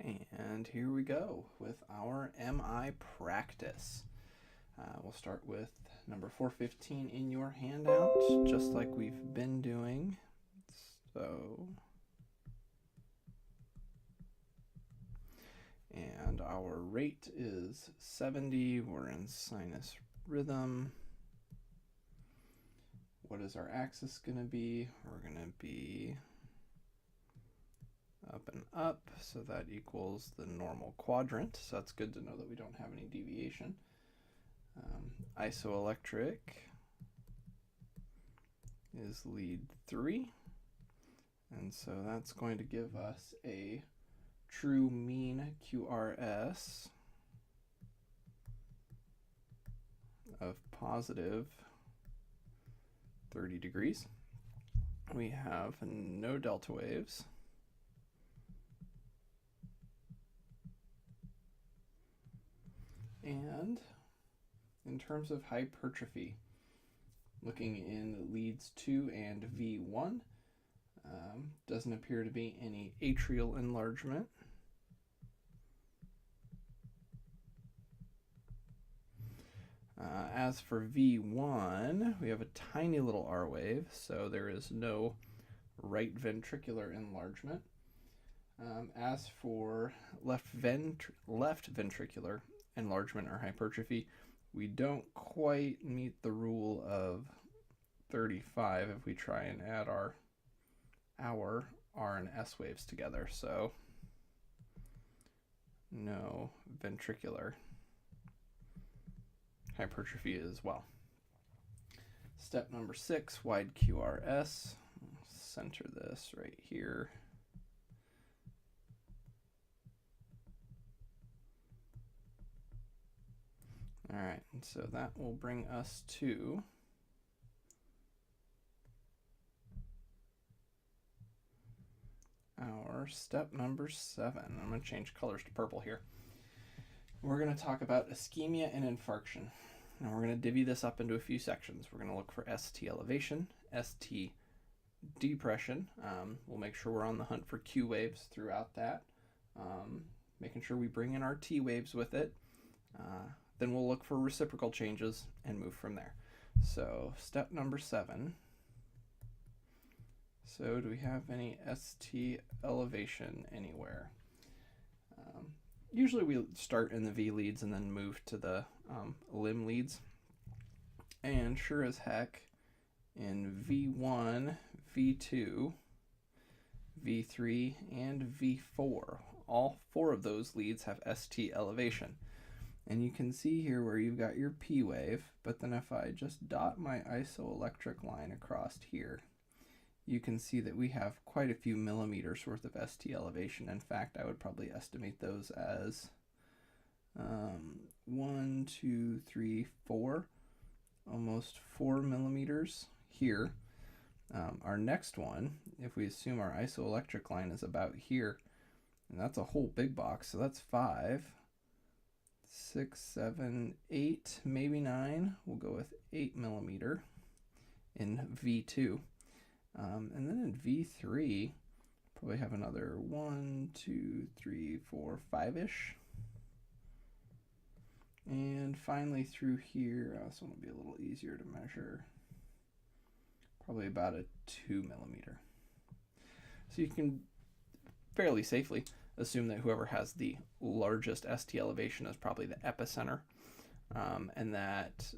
And here we go with our MI practice. We'll start with number 415 in your handout, just like we've been doing. And our rate is 70. We're in sinus rhythm. What is our axis going to be? We're going to be up and up, so that equals the normal quadrant. So that's good to know that we don't have any deviation. Isoelectric is lead 3, and so that's going to give us a true mean QRS of positive 30 degrees. We have no delta waves. And in terms of hypertrophy, looking in leads 2 and V1, doesn't appear to be any atrial enlargement. As for V1, we have a tiny little R wave, so there is no right ventricular enlargement. As for left ventricular enlargement or hypertrophy, we don't quite meet the rule of 35 if we try and add our R and S waves together, so no ventricular hypertrophy as well. Step number 6, wide QRS. Center this right here. All right, and so that will bring us to our step number 7. I'm going to change colors to purple here. We're going to talk about ischemia and infarction. And we're going to divvy this up into a few sections. We're going to look for ST elevation, ST depression. We'll make sure we're on the hunt for Q waves throughout that, making sure we bring in our T waves with it. Then we'll look for reciprocal changes and move from there. So step number 7. So do we have any ST elevation anywhere? Usually we start in the V leads and then move to the limb leads. And sure as heck, in V1, V2, V3, and V4, all 4 of those leads have ST elevation. And you can see here where you've got your P wave, but then if I just dot my isoelectric line across here, you can see that we have quite a few millimeters worth of ST elevation. In fact, I would probably estimate those as 1, 2, 3, 4, almost 4 millimeters here. Our next one, if we assume our isoelectric line is about here, and that's a whole big box, so that's 5, 6, 7, 8, maybe 9. We'll go with 8 millimeter in V2. And then in V3, probably have another 1, 2, 3, 4, 5-ish. And finally through here, this one will be a little easier to measure, probably about a 2 millimeter. So you can fairly safely assume that whoever has the largest ST elevation is probably the epicenter, and that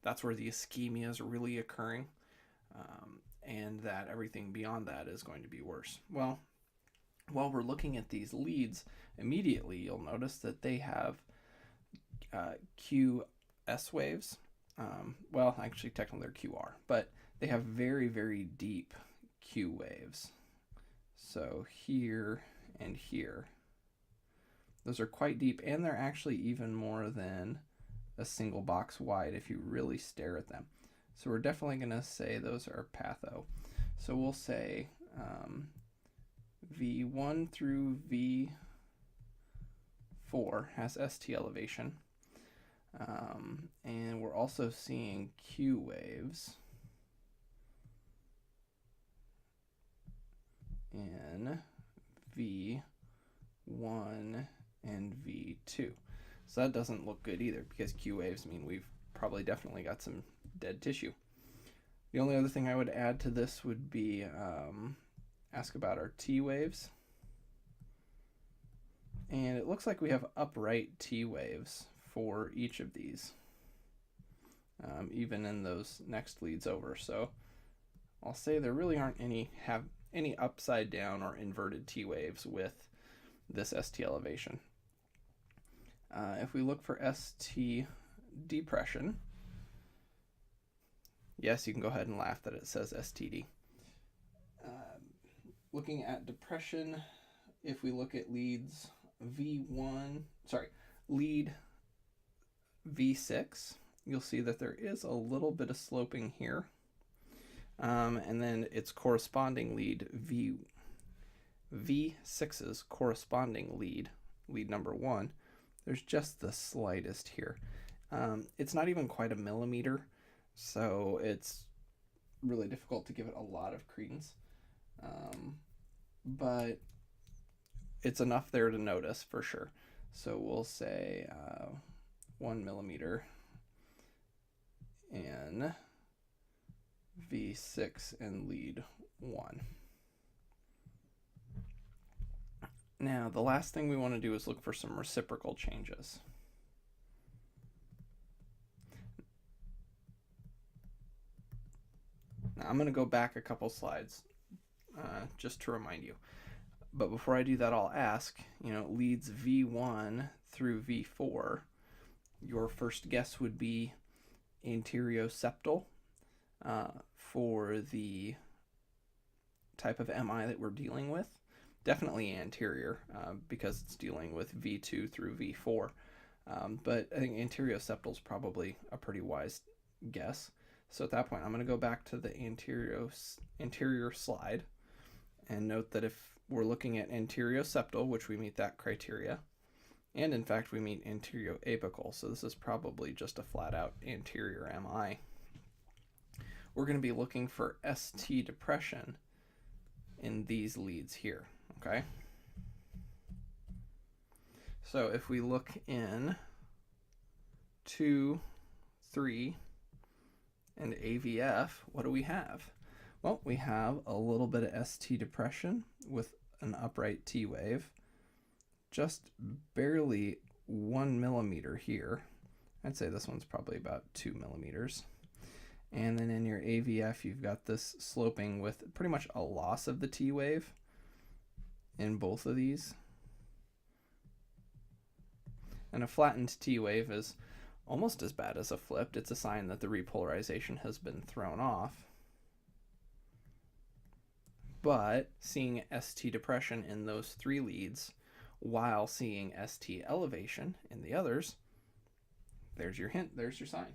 that's where the ischemia is really occurring. And that everything beyond that is going to be worse. Well, while we're looking at these leads, immediately you'll notice that they have QS waves. Well, actually, technically they're QR, but they have very, very deep Q waves. So here and here. Those are quite deep, and they're actually even more than a single box wide if you really stare at them. So we're definitely going to say those are patho. So we'll say V1 through V4 has ST elevation. And we're also seeing Q waves in V V1 and V2. So that doesn't look good either, because Q waves mean we've probably definitely got some dead tissue. The only other thing I would add to this would be ask about our T waves. And it looks like we have upright T waves for each of these, even in those next leads over. So I'll say there really aren't any upside down or inverted T waves with this ST elevation. If we look for ST depression, yes, you can go ahead and laugh that it says STD. Looking at depression, if we look at leads lead V6, you'll see that there is a little bit of sloping here. And then its corresponding lead, V6's corresponding lead number 1, there's just the slightest here. It's not even quite a millimeter, so it's really difficult to give it a lot of credence. But it's enough there to notice for sure. So we'll say 1 millimeter in V6 and lead 1. Now, the last thing we want to do is look for some reciprocal changes. Now, I'm going to go back a couple slides just to remind you. But before I do that, I'll ask, leads V1 through V4, your first guess would be Anteroseptal for the type of MI that we're dealing with. Definitely anterior because it's dealing with V2 through V4. But I think Anteroseptal is probably a pretty wise guess. So at that point, I'm going to go back to the anterior slide and note that if we're looking at anteroseptal, which we meet that criteria, and in fact we meet anterioapical, so this is probably just a flat out anterior MI. We're going to be looking for ST depression in these leads here, okay? So if we look in 2, 3, and AVF, what do we have? Well, we have a little bit of ST depression with an upright T wave, just barely 1 millimeter here. I'd say this one's probably about 2 millimeters. And then in your AVF, you've got this sloping with pretty much a loss of the T wave in both of these. And a flattened T wave is almost as bad as a flipped. It's a sign that the repolarization has been thrown off. But seeing ST depression in those 3 leads while seeing ST elevation in the others, there's your hint, there's your sign.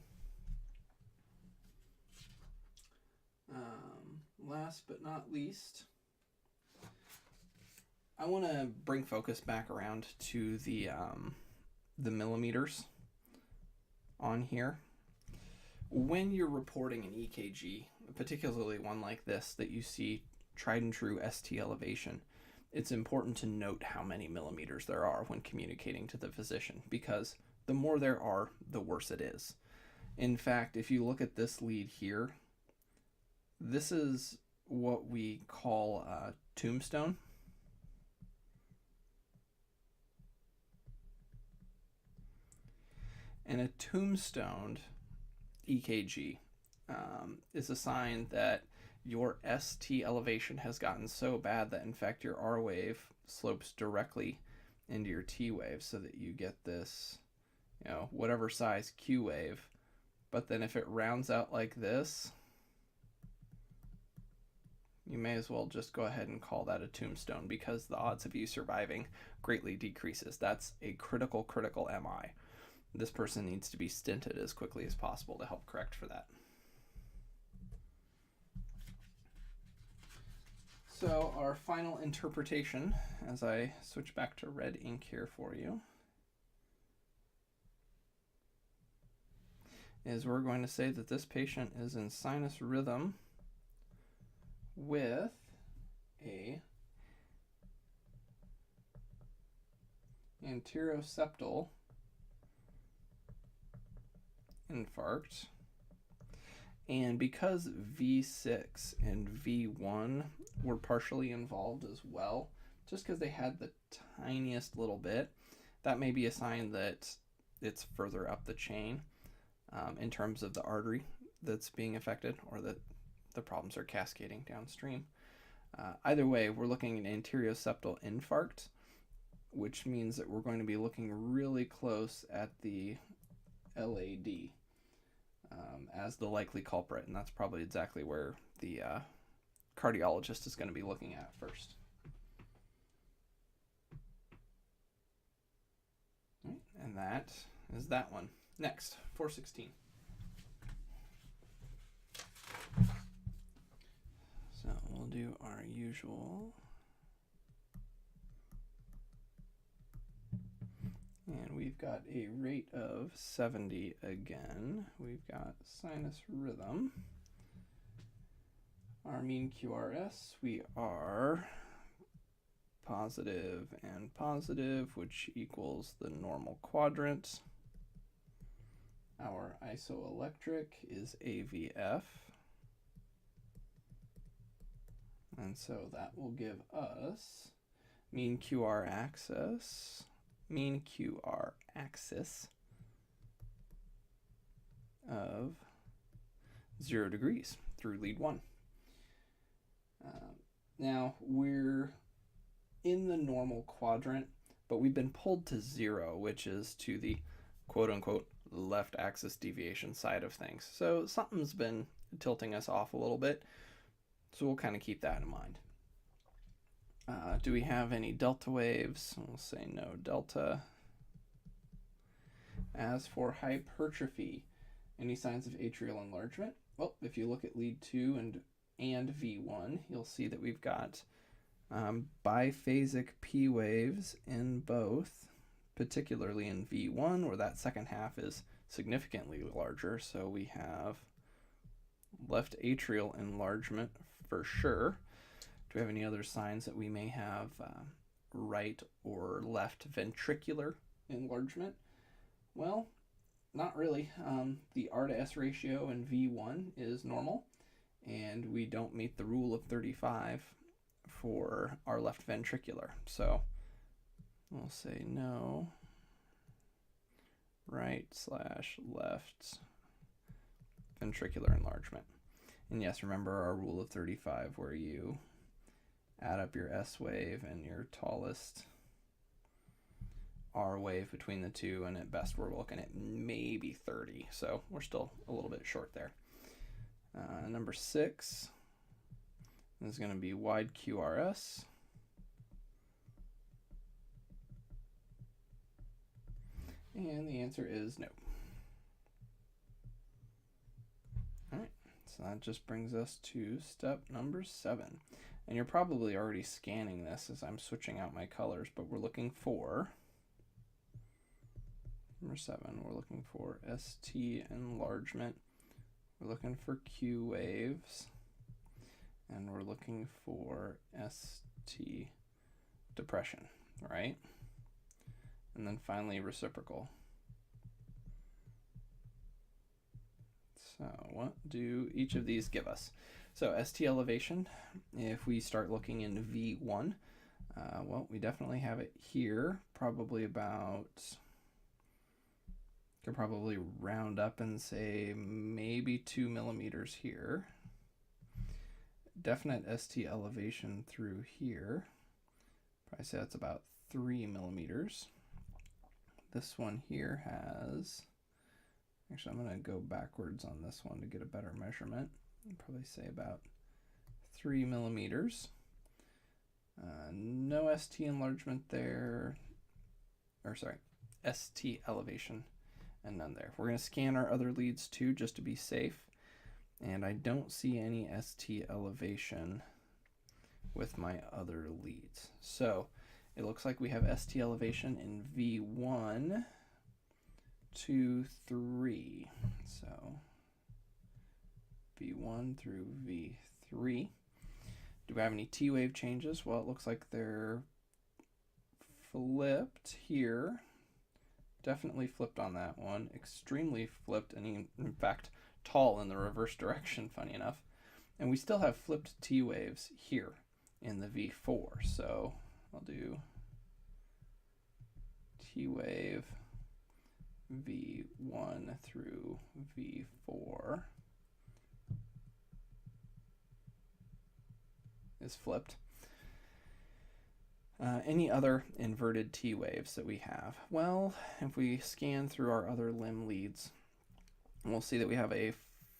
Last but not least, I want to bring focus back around to the millimeters on here. When you're reporting an EKG, particularly one like this that you see tried and true ST elevation, it's important to note how many millimeters there are when communicating to the physician, because the more there are, the worse it is. In fact, if you look at this lead here, this is what we call a tombstone. And a tombstoned EKG is a sign that your ST elevation has gotten so bad that in fact your R wave slopes directly into your T wave, so that you get this, whatever size Q wave. But then if it rounds out like this, you may as well just go ahead and call that a tombstone, because the odds of you surviving greatly decreases. That's a critical MI. This person needs to be stented as quickly as possible to help correct for that. So our final interpretation, as I switch back to red ink here for you, is we're going to say that this patient is in sinus rhythm with a Anteroseptal Infarct. And because V6 and V1 were partially involved as well, just because they had the tiniest little bit, that may be a sign that it's further up the chain in terms of the artery that's being affected, or that the problems are cascading downstream. Either way, we're looking at anteroseptal infarct, which means that we're going to be looking really close at the LAD as the likely culprit, and that's probably exactly where the cardiologist is going to be looking at first. And that is that one. Next, 416. So we'll do our usual. And we've got a rate of 70 again. We've got sinus rhythm. Our mean QRS, we are positive and positive, which equals the normal quadrant. Our isoelectric is AVF. And so that will give us mean QR axis of 0 degrees through lead 1. Now we're in the normal quadrant, but we've been pulled to 0, which is to the quote-unquote left axis deviation side of things. So something's been tilting us off a little bit, so we'll kind of keep that in mind. Do we have any delta waves? We'll say no delta. As for hypertrophy, any signs of atrial enlargement? Well, if you look at lead 2 and V1, you'll see that we've got biphasic P waves in both, particularly in V1, where that second half is significantly larger. So we have left atrial enlargement for sure. Do we have any other signs that we may have right or left ventricular enlargement? Well, not really. The R to S ratio in V1 is normal, and we don't meet the rule of 35 for our left ventricular. So we'll say no right/left ventricular enlargement. And yes, remember our rule of 35 where you add up your S wave and your tallest R wave between the two, and at best we're looking at maybe 30. So we're still a little bit short there. Number 6 is going to be wide QRS. And the answer is no. All right, so that just brings us to step number 7. And you're probably already scanning this as I'm switching out my colors, but we're looking for number 7. We're looking for ST enlargement. We're looking for Q waves. And we're looking for ST depression, right? And then finally reciprocal. So what do each of these give us? So ST elevation, if we start looking in V1, well, we definitely have it here, probably about, could probably round up and say maybe 2 millimeters here. Definite ST elevation through here, probably say that's about 3 millimeters. This one here has, actually I'm going to go backwards on this one to get a better measurement. I'd probably say about 3 millimeters. No ST enlargement there, or sorry, ST elevation and none there. We're going to scan our other leads too, just to be safe. And I don't see any ST elevation with my other leads. So it looks like we have ST elevation in V1, 2, 3. So V1 through V3. Do we have any T wave changes? Well, it looks like they're flipped here. Definitely flipped on that one. Extremely flipped, and in fact tall in the reverse direction, funny enough. And we still have flipped T waves here in the V4. So I'll do T wave V1 through V4 is flipped. Any other inverted T waves that we have? Well, if we scan through our other limb leads, we'll see that we have a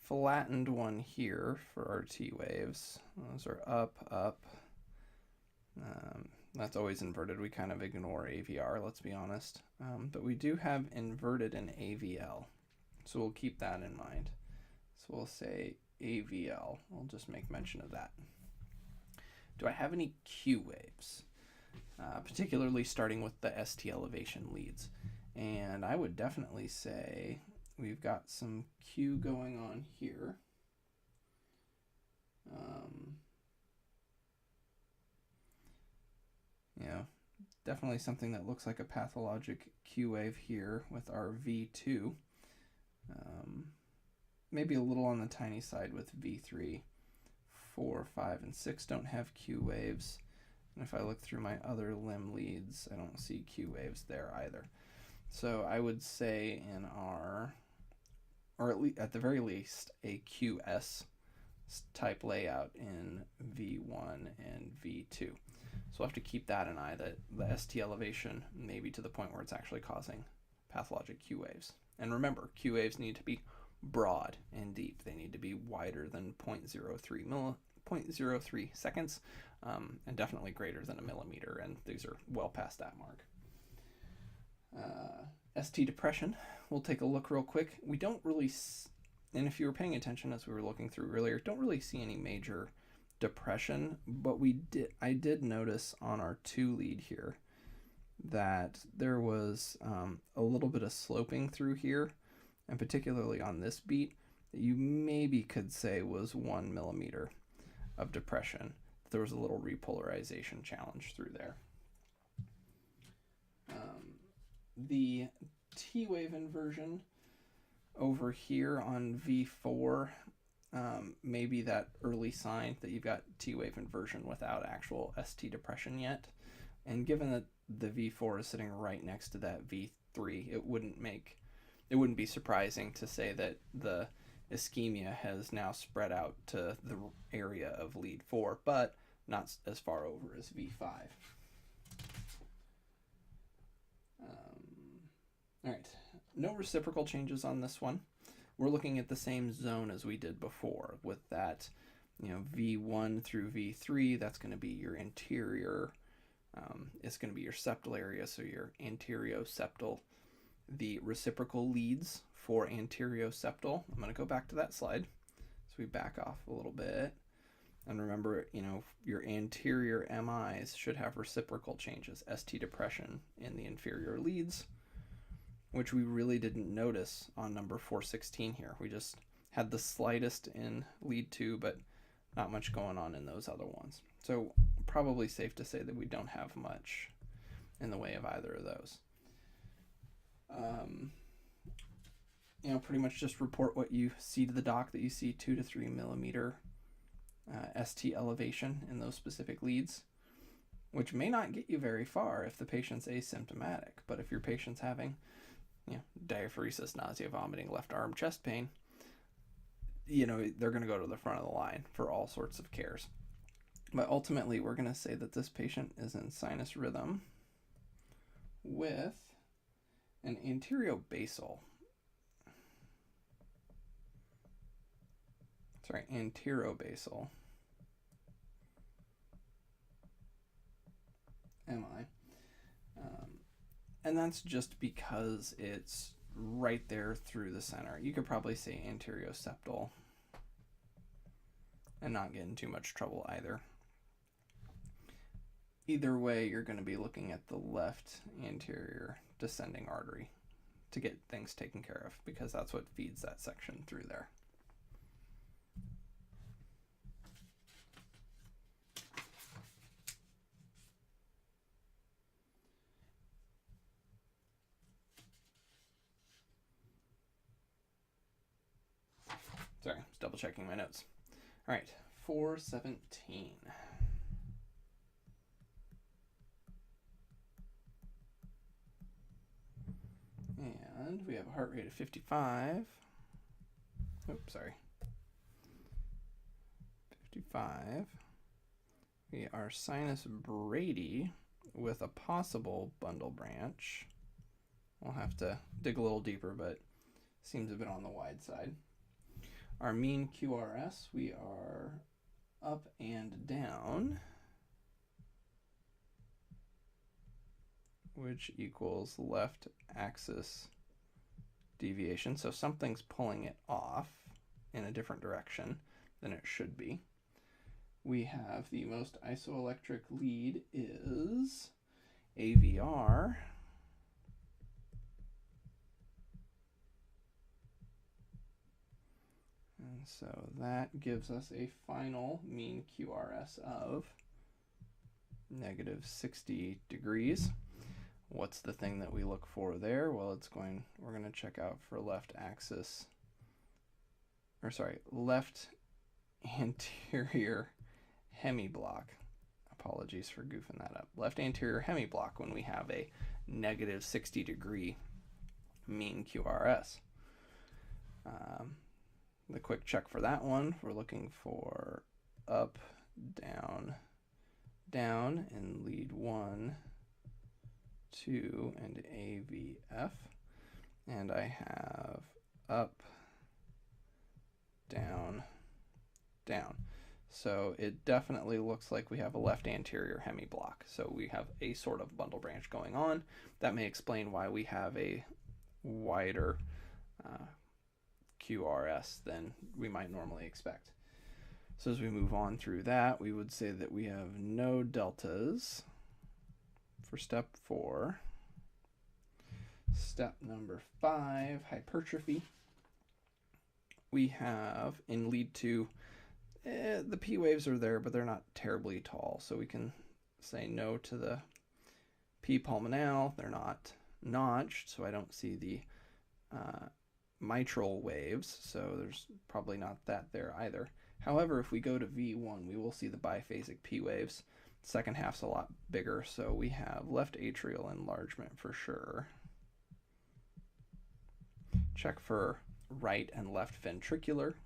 flattened one here for our T waves. Those are up, up. That's always inverted. We kind of ignore AVR, let's be honest. But we do have inverted in AVL, so we'll keep that in mind. So we'll say AVL. I'll just make mention of that. Do I have any Q waves? Particularly starting with the ST elevation leads. And I would definitely say we've got some Q going on here. Definitely something that looks like a pathologic Q wave here with our V2. Maybe a little on the tiny side with V3. 4, 5, and 6 don't have Q waves. And if I look through my other limb leads, I don't see Q waves there either. So I would say in our, or at the very least, a QS type layout in V1 and V2. So we'll have to keep that in eye, that the ST elevation may be to the point where it's actually causing pathologic Q waves. And remember, Q waves need to be broad and deep. They need to be wider than 0.03 seconds, and definitely greater than a millimeter, and these are well past that mark. ST depression, we'll take a look real quick. We don't really, and if you were paying attention as we were looking through earlier, don't really see any major depression, but I did notice on our 2 lead here that there was a little bit of sloping through here, and particularly on this beat, that you maybe could say was 1 millimeter of depression. There was a little repolarization challenge through there. The T wave inversion over here on V4, maybe that early sign that you've got T wave inversion without actual ST depression yet. And given that the V4 is sitting right next to that V3, it wouldn't be surprising to say that the ischemia has now spread out to the area of lead 4, but not as far over as V5. All right, no reciprocal changes on this one. We're looking at the same zone as we did before with that, V1 through V3. That's going to be your anterior. It's going to be your septal area, so your anteroseptal. The reciprocal leads for anteroseptal. I'm going to go back to that slide. So we back off a little bit. And remember, your anterior MIs should have reciprocal changes, ST depression in the inferior leads, which we really didn't notice on number 416 here. We just had the slightest in lead 2, but not much going on in those other ones. So probably safe to say that we don't have much in the way of either of those. Pretty much just report what you see to the doc, that you see 2 to 3 millimeter ST elevation in those specific leads, which may not get you very far if the patient's asymptomatic. But if your patient's having diaphoresis, nausea, vomiting, left arm, chest pain, they're going to go to the front of the line for all sorts of cares. But ultimately, we're going to say that this patient is in sinus rhythm with an anterobasal. Anterobasal MI. And that's just because it's right there through the center. You could probably say anteroseptal and not get in too much trouble either. Either way, you're going to be looking at the left anterior descending artery to get things taken care of, because that's what feeds that section through there. Sorry, I was double checking my notes. All right, 417. And we have a heart rate of 55. Oops, sorry. 55. We are sinus Brady with a possible bundle branch. We'll have to dig a little deeper, but seems a bit on the wide side. Our mean QRS, we are up and down, which equals left axis deviation. So something's pulling it off in a different direction than it should be. We have the most isoelectric lead is AVR. And so that gives us a final mean QRS of -60 degrees. What's the thing that we look for there? Well, we're going to check out for left anterior hemiblock. Apologies for goofing that up. Left anterior hemiblock when we have a -60 degree mean QRS. The quick check for that one, we're looking for up, down, down in lead 1, 2, and AVF. And I have up, down, down. So it definitely looks like we have a left anterior hemiblock. So we have a sort of bundle branch going on. That may explain why we have a wider QRS than we might normally expect. So as we move on through that, we would say that we have no deltas for step 4. Step number 5, hypertrophy. We have in lead 2, the P waves are there, but they're not terribly tall. So we can say no to the P pulmonale. They're not notched, so I don't see the mitral waves, so there's probably not that there either. However, if we go to V1, we will see the biphasic P waves. Second half's a lot bigger, so we have left atrial enlargement for sure. Check for right and left ventricular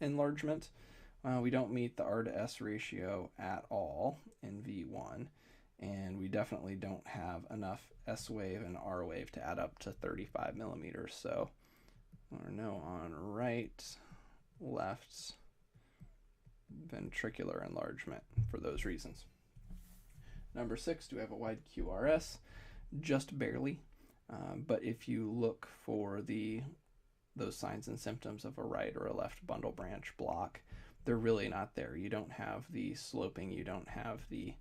enlargement. We don't meet the R to S ratio at all in V1, and we definitely don't have enough S wave and R wave to add up to 35 millimeters, so or no on right, left ventricular enlargement for those reasons. Number 6, do we have a wide QRS? Just barely, but if you look for those signs and symptoms of a right or a left bundle branch block, they're really not there. You don't have the sloping, you don't have the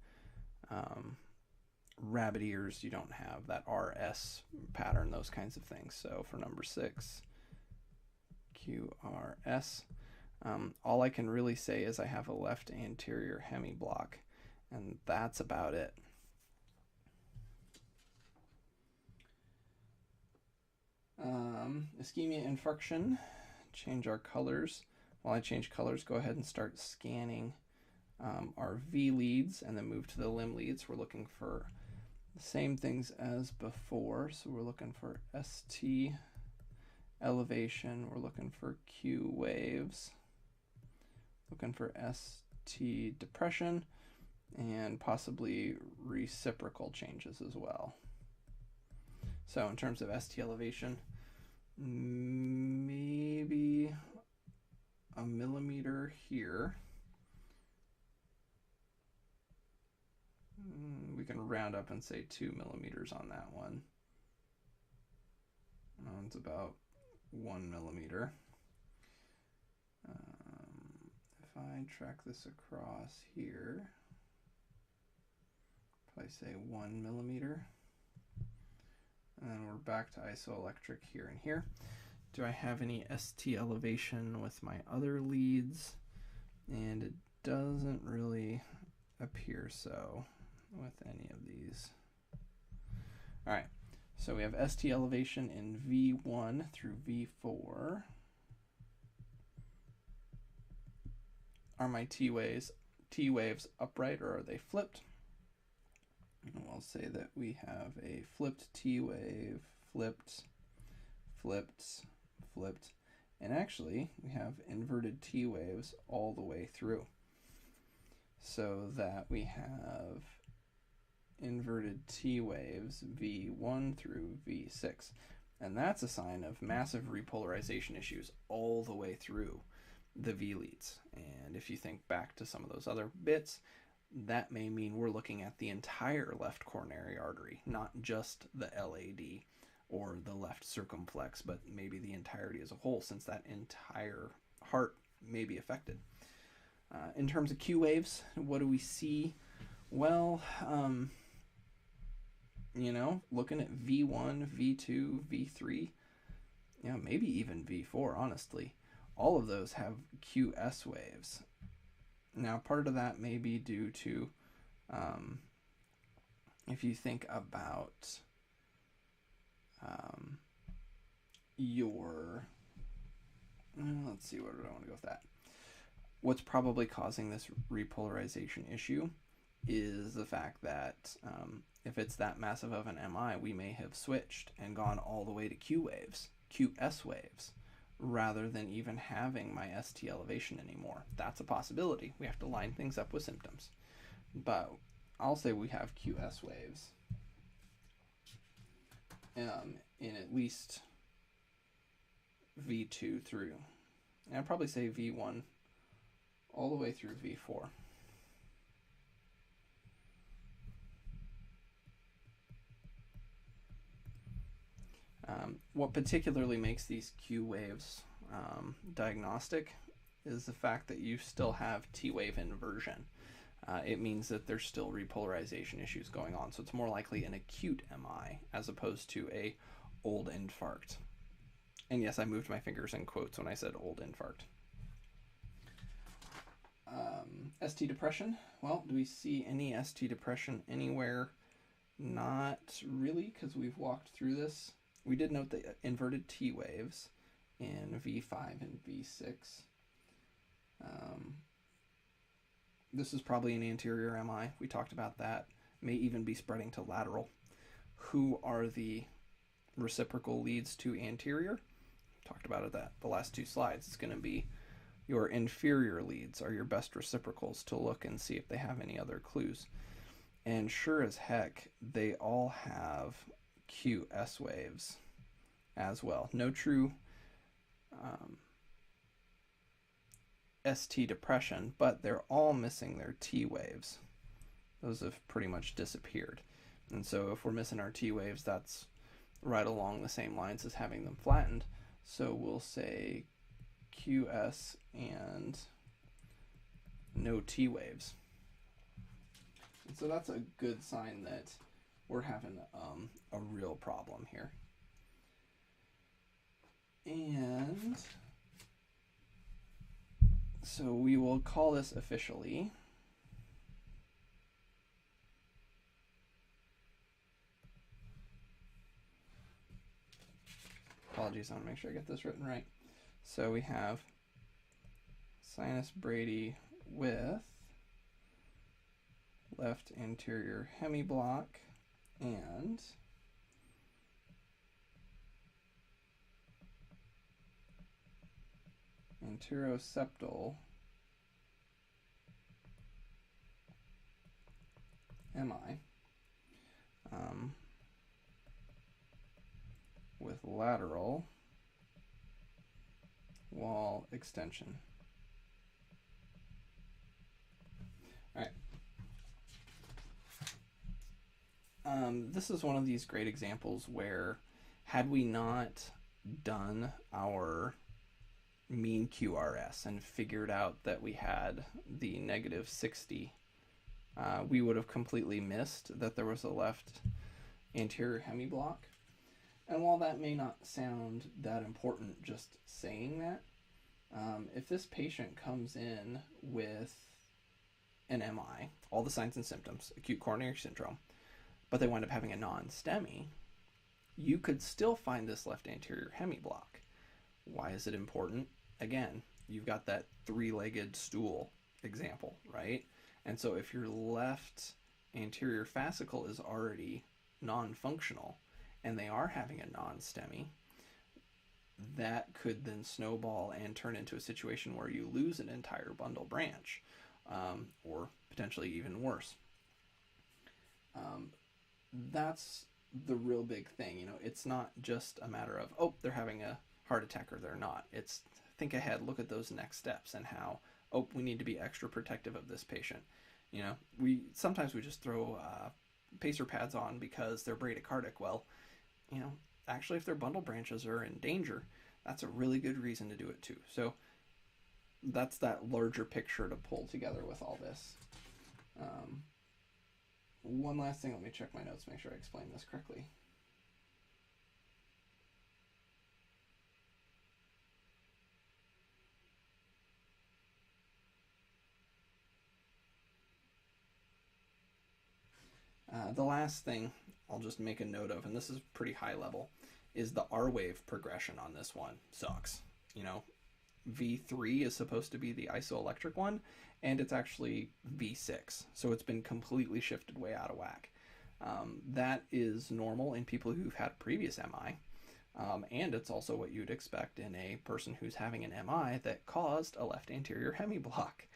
rabbit ears, you don't have that RS pattern, those kinds of things. So for number 6, QRS. All I can really say is I have a left anterior hemiblock, and that's about it. Ischemia infarction, change our colors. While I change colors, go ahead and start scanning our V leads and then move to the limb leads. We're looking for the same things as before. So we're looking for ST elevation, we're looking for Q waves, looking for ST depression, and possibly reciprocal changes as well. So in terms of ST elevation, maybe a millimeter here. We can round up and say 2 millimeters on that one. It's about 1 millimeter. If I track this across here, probably say 1 millimeter. And then we're back to isoelectric here and here. Do I have any ST elevation with my other leads? And it doesn't really appear so with any of these. All right, so we have ST elevation in V1 through V4. are my T waves upright or are they flipped? And we'll say that we have a flipped T wave, flipped, flipped, flipped, and actually we have inverted T waves all the way through. So that we have inverted T waves V1 through V6. And that's a sign of massive repolarization issues all the way through the V leads. And if you think back to some of those other bits, that may mean we're looking at the entire left coronary artery, not just the LAD or the left circumflex, but maybe the entirety as a whole, since that entire heart may be affected. In terms of Q waves, what do we see? Well, you know, looking at V1, V2, V3, you know, maybe even V4, honestly, all of those have QS waves. Now, part of that may be due to, if you think about let's see, where do I want to go with that? What's probably causing this repolarization issue is the fact that if it's that massive of an MI, we may have switched and gone all the way to Q waves, QS waves, rather than even having my ST elevation anymore. That's a possibility. We have to line things up with symptoms. But I'll say we have QS waves in at least V2 through, and I'd probably say V1 all the way through V4. What particularly makes these Q waves diagnostic is the fact that you still have T wave inversion. It means that there's still repolarization issues going on, so it's more likely an acute MI as opposed to a old infarct. And yes, I moved my fingers in quotes when I said old infarct. ST depression. Well, do we see any ST depression anywhere? Not really, because we've walked through this. We did note the inverted T waves in V5 and V6. This is probably an anterior MI. We talked about that. May even be spreading to lateral. Who are the reciprocal leads to anterior? Talked about it that the last two slides. It's going to be your inferior leads are your best reciprocals to look and see if they have any other clues. And sure as heck, they all have QS waves as well. No true ST depression, but they're all missing their T waves. Those have pretty much disappeared. And so if we're missing our T waves, that's right along the same lines as having them flattened. So we'll say QS and no T waves. And so that's a good sign that we're having a real problem here. And so we will call this officially apologies, I want to make sure I get this written right. So we have sinus Brady with left anterior hemiblock and Anteroseptal MI with lateral wall extension. All right. This is one of these great examples where had we not done our mean QRS and figured out that we had the -60, we would have completely missed that there was a left anterior hemiblock. And while that may not sound that important just saying that, if this patient comes in with an MI, all the signs and symptoms, acute coronary syndrome, but they wind up having a non-STEMI, you could still find this left anterior hemiblock. Why is it important? Again, you've got that three-legged stool example, right? And so if your left anterior fascicle is already non-functional and they are having a non-STEMI, that could then snowball and turn into a situation where you lose an entire bundle branch, or potentially even worse. That's the real big thing. You know, it's not just a matter of, oh, they're having a heart attack or they're not. It's think ahead, look at those next steps and how, oh, we need to be extra protective of this patient. You know, sometimes we just throw pacer pads on because they're bradycardic. Well, you know, actually, if their bundle branches are in danger, that's a really good reason to do it too. So that's that larger picture to pull together with all this. One last thing, let me check my notes, make sure I explain this correctly. The last thing I'll just make a note of, and this is pretty high level, is the R wave progression on this one sucks. You know, V3 is supposed to be the isoelectric one, and it's actually V6. So it's been completely shifted way out of whack. That is normal in people who've had previous MI, and it's also what you'd expect in a person who's having an MI that caused a left anterior hemiblock.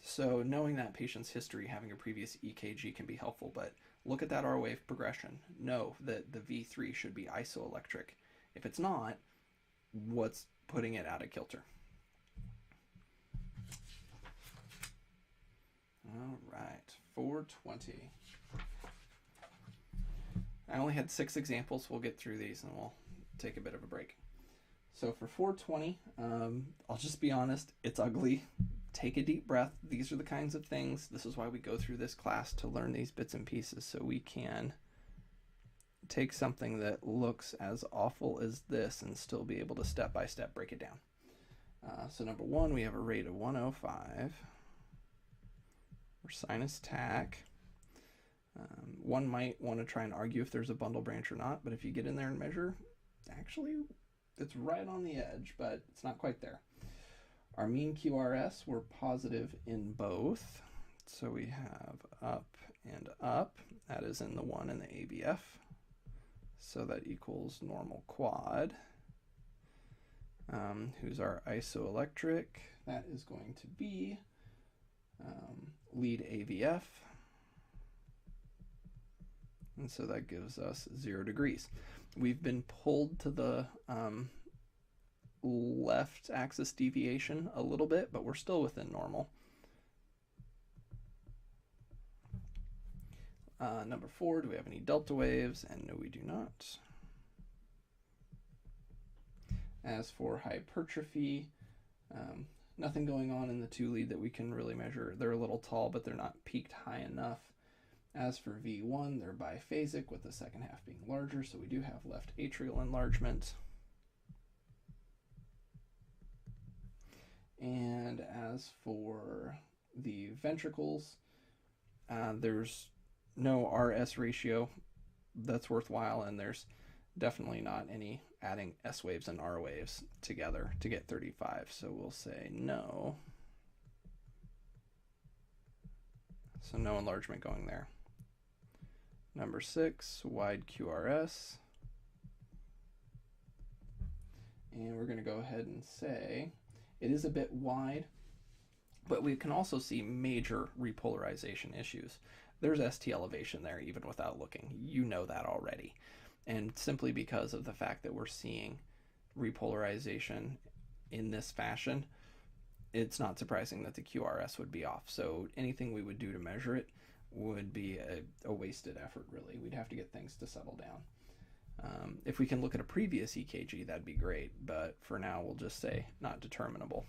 So knowing that patient's history, having a previous EKG can be helpful, but look at that R wave progression. Know that the V3 should be isoelectric. If it's not, what's putting it out of kilter? All right, 420. I only had 6 examples. We'll get through these and we'll take a bit of a break. So for 420, I'll just be honest, it's ugly. Take a deep breath. These are the kinds of things. This is why we go through this class, to learn these bits and pieces so we can take something that looks as awful as this and still be able to step by step break it down. So number 1, we have a rate of 105 for sinus tach. One might want to try and argue if there's a bundle branch or not, but if you get in there and measure, actually it's right on the edge, but it's not quite there. Our mean QRS, we're positive in both. So we have up and up. That is in the 1 and the ABF. So that equals normal quad. Who's our isoelectric? That is going to be lead AVF. And so that gives us 0 degrees. We've been pulled to the left axis deviation a little bit, but we're still within normal. Number 4, do we have any delta waves? And no, we do not. As for hypertrophy, nothing going on in the 2 lead that we can really measure. They're a little tall, but they're not peaked high enough. As for V1, they're biphasic with the second half being larger, so we do have left atrial enlargement. And as for the ventricles, there's no RS ratio that's worthwhile, and there's definitely not any adding S waves and R waves together to get 35, so we'll say no. So no enlargement going there. Number 6, wide QRS. And we're going to go ahead and say it is a bit wide, but we can also see major repolarization issues. There's ST elevation there even without looking. You know that already. And simply because of the fact that we're seeing repolarization in this fashion, it's not surprising that the QRS would be off. So anything we would do to measure it would be a wasted effort, really. We'd have to get things to settle down. If we can look at a previous EKG, that'd be great, but for now we'll just say not determinable.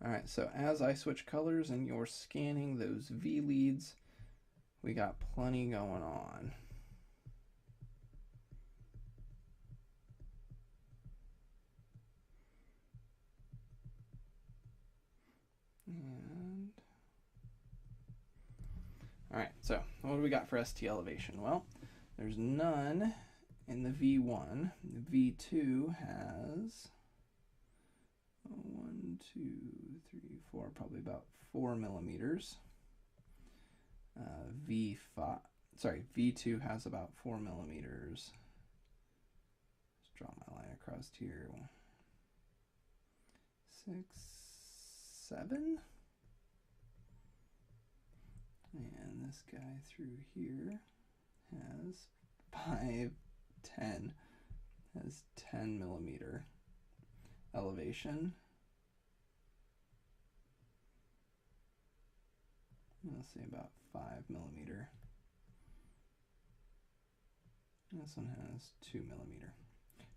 All right, so as I switch colors and you're scanning those V leads, we got plenty going on. And all right, so what do we got for ST elevation? Well, there's none in the V1. The V2 has, 1, 2, 3, 4, probably about 4 millimeters. V2 has about 4 millimeters. Let's draw my line across here. 6, 7. And this guy through here has 5, 10. Has 10 millimeter elevation. Let's say about 5 millimeter. This one has 2 millimeter.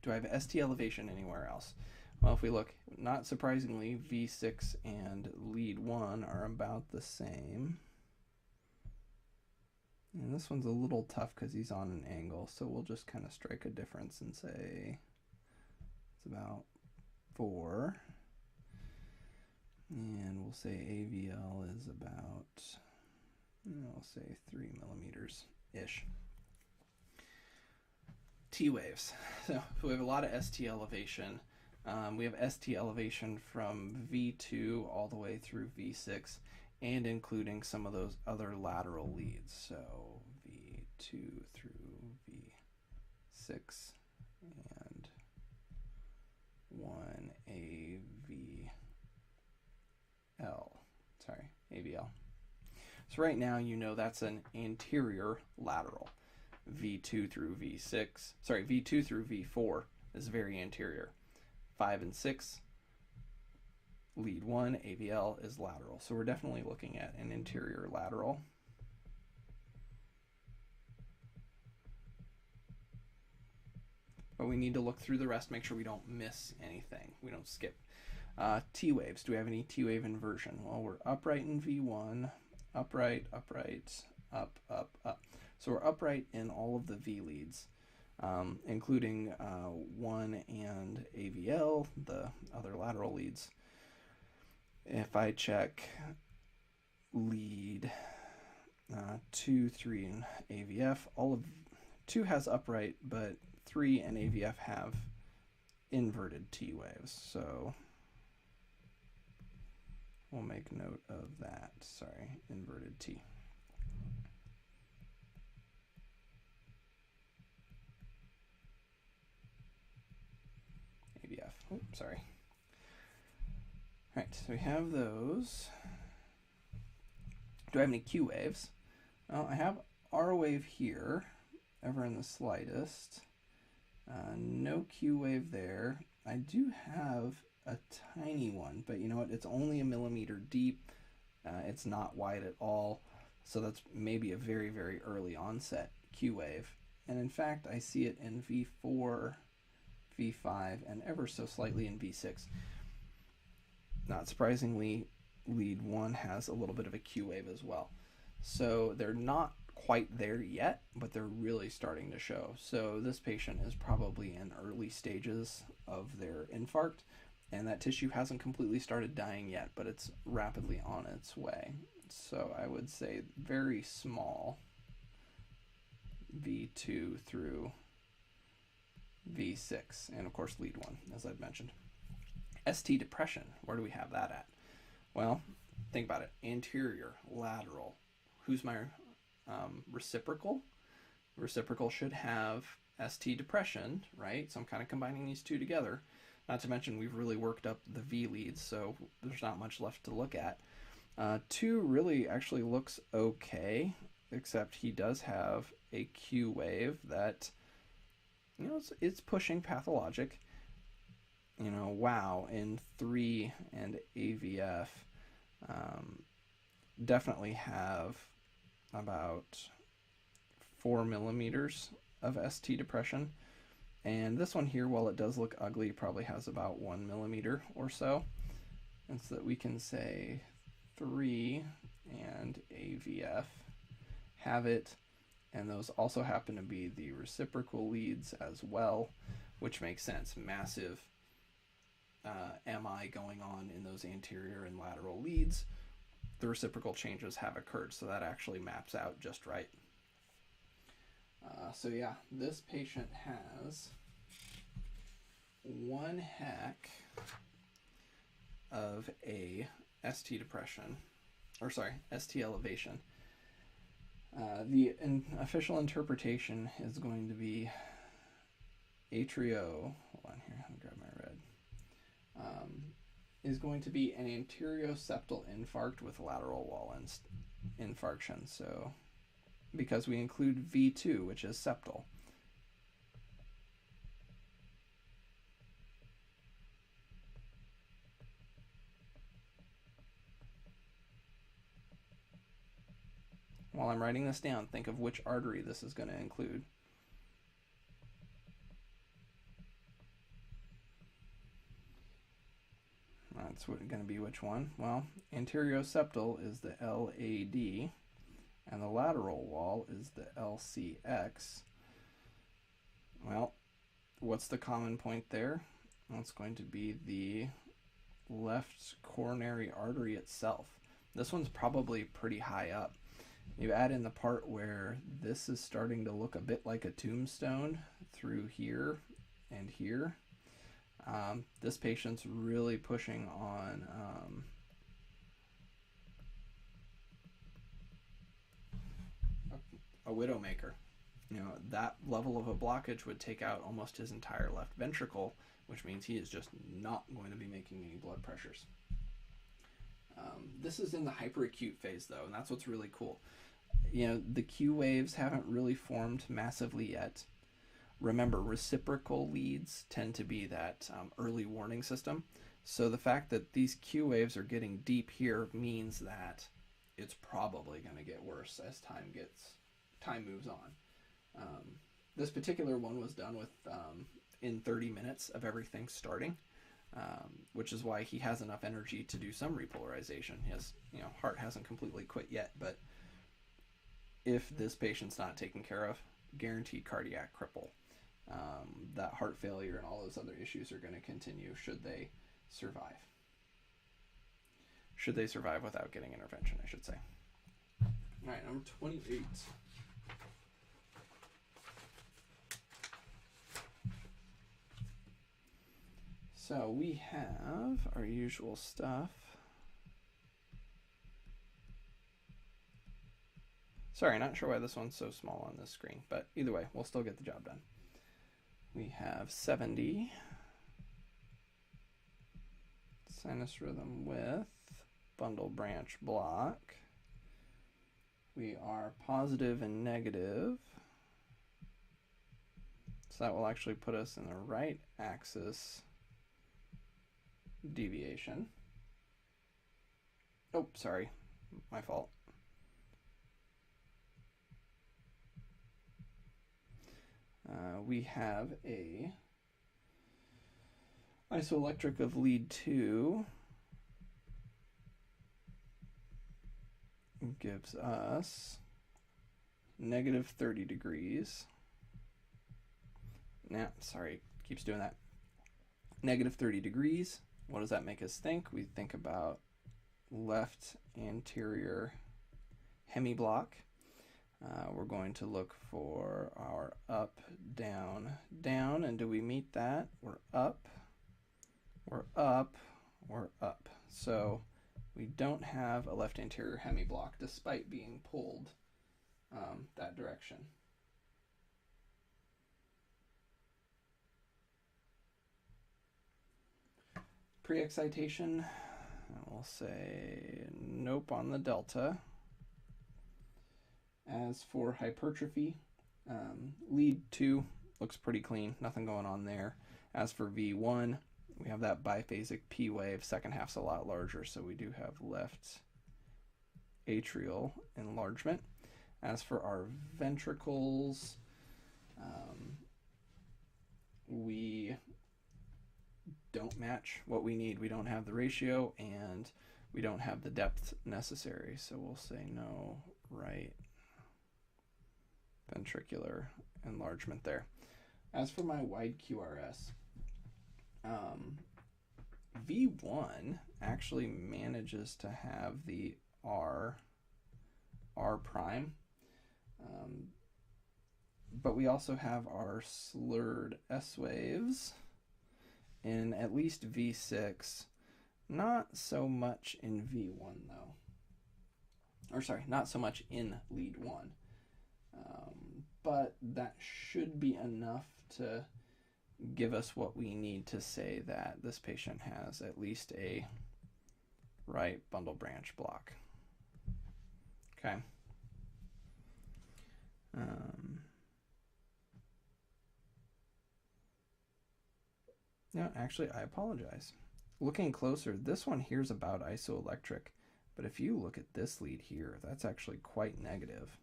Do I have ST elevation anywhere else? Well, if we look, not surprisingly, V6 and lead 1 are about the same. And this one's a little tough because he's on an angle, so we'll just kind of strike a difference and say it's about 4. And we'll say AVL is about, we'll say 3 millimeters-ish. T waves. So we have a lot of ST elevation. We have ST elevation from V2 all the way through V6, and including some of those other lateral leads. So V2 through V6 and 1 AVL. So right now you know that's an anterior lateral. V2 through V4 is very anterior. 5 and 6, lead 1, AVL is lateral. So we're definitely looking at an anterior lateral. But we need to look through the rest, make sure we don't miss anything. We don't skip. T waves. Do we have any T wave inversion? Well, we're upright in V1, upright, upright, up, up, up. So we're upright in all of the V leads, including 1 and AVL, the other lateral leads. If I check lead 2, 3, and AVF, all of 2 has upright, but 3 and AVF have inverted T waves. So we'll make note of that. Sorry, inverted T. AVF. Oh, sorry. All right, so we have those. Do I have any Q waves? Well, I have R wave here, ever in the slightest. No Q wave there. I do have a tiny one, but you know what? It's only a millimeter deep. It's not wide at all. So that's maybe a very, very early onset Q wave. And in fact, I see it in V4, V5, and ever so slightly in V6. Not surprisingly, lead 1 has a little bit of a Q wave as well. So they're not quite there yet, but they're really starting to show. So this patient is probably in early stages of their infarct, and that tissue hasn't completely started dying yet, but it's rapidly on its way. So I would say very small V2 through V6, and of course lead 1, as I've mentioned. ST depression, where do we have that at? Well, think about it. Anterior, lateral. Who's my reciprocal? Reciprocal should have ST depression, right? So I'm kind of combining these two together. Not to mention we've really worked up the V leads, so there's not much left to look at. 2 really actually looks okay, except he does have a Q wave that, you know, it's pushing pathologic. You know, wow, in 3 and AVF, definitely have about 4 millimeters of ST depression. And this one here, while it does look ugly, probably has about 1 millimeter or so. And so that we can say 3 and AVF have it. And those also happen to be the reciprocal leads as well, which makes sense. Massive MI going on in those anterior and lateral leads. The reciprocal changes have occurred, so that actually maps out just right. So yeah, this patient has one heck of a ST depression, or sorry, ST elevation, the official interpretation is going to be hold on here, let me grab my red, is going to be an anteroseptal infarct with lateral wall infarction. So, because we include V2, which is septal. While I'm writing this down, think of which artery this is going to include. That's going to be which one? Well, anteroseptal is the LAD, and the lateral wall is the LCX. Well, what's the common point there? Well, it's going to be the left coronary artery itself. This one's probably pretty high up. You add in the part where this is starting to look a bit like a tombstone through here and here. This patient's really pushing on a widowmaker. You know, that level of a blockage would take out almost his entire left ventricle, which means he is just not going to be making any blood pressures. This is in the hyperacute phase, though, and that's what's really cool. You know, the Q waves haven't really formed massively yet. Remember, reciprocal leads tend to be that early warning system. So the fact that these Q waves are getting deep here means that it's probably going to get worse as time moves on. This particular one was done with in 30 minutes of everything starting, which is why he has enough energy to do some repolarization. His heart hasn't completely quit yet, but if this patient's not taken care of, guaranteed cardiac cripple. That heart failure and all those other issues are going to continue should they survive. Should they survive without getting intervention, I should say. All right, number 28. So we have our usual stuff. Sorry, not sure why this one's so small on this screen, but either way, we'll still get the job done. We have 70. Sinus rhythm with bundle branch block. We are positive and negative. So that will actually put us in the right axis deviation. Oh, sorry, my fault. We have a isoelectric of lead 2 gives us negative 30 degrees. Now, sorry, keeps doing that. Negative 30 degrees. What does that make us think? We think about left anterior hemiblock. We're going to look for our up, down, down, and do we meet that? We're up, we're up, we're up. So we don't have a left anterior hemiblock despite being pulled that direction. Pre-excitation, we'll say nope on the delta. As for hypertrophy, lead 2 looks pretty clean, nothing going on there. As for V1, we have that biphasic P wave, second half's a lot larger, so we do have left atrial enlargement. As for our ventricles, we don't match what we need. We don't have the ratio and we don't have the depth necessary, so we'll say no right ventricular enlargement there. As for my wide QRS, V1 actually manages to have the R prime, but we also have our slurred S waves in at least V6. Not so much in V1 though. Or sorry, not so much in lead 1. But that should be enough to give us what we need to say that this patient has at least a right bundle branch block. Okay. No, actually, I apologize. Looking closer, this one here's about isoelectric, but if you look at this lead here, that's actually quite negative.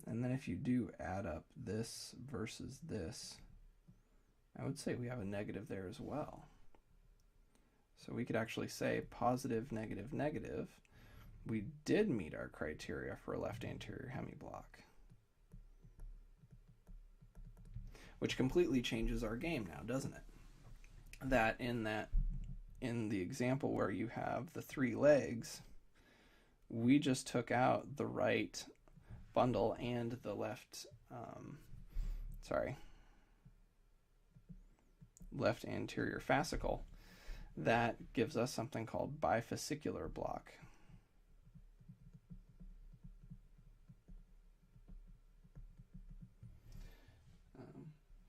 And then if you do add up this versus this, I would say we have a negative there as well. So we could actually say positive, negative, negative. We did meet our criteria for a left anterior hemiblock, which completely changes our game now, doesn't it? That in the example where you have the 3 legs, we just took out the right bundle and the left, left anterior fascicle. That gives us something called bifascicular block.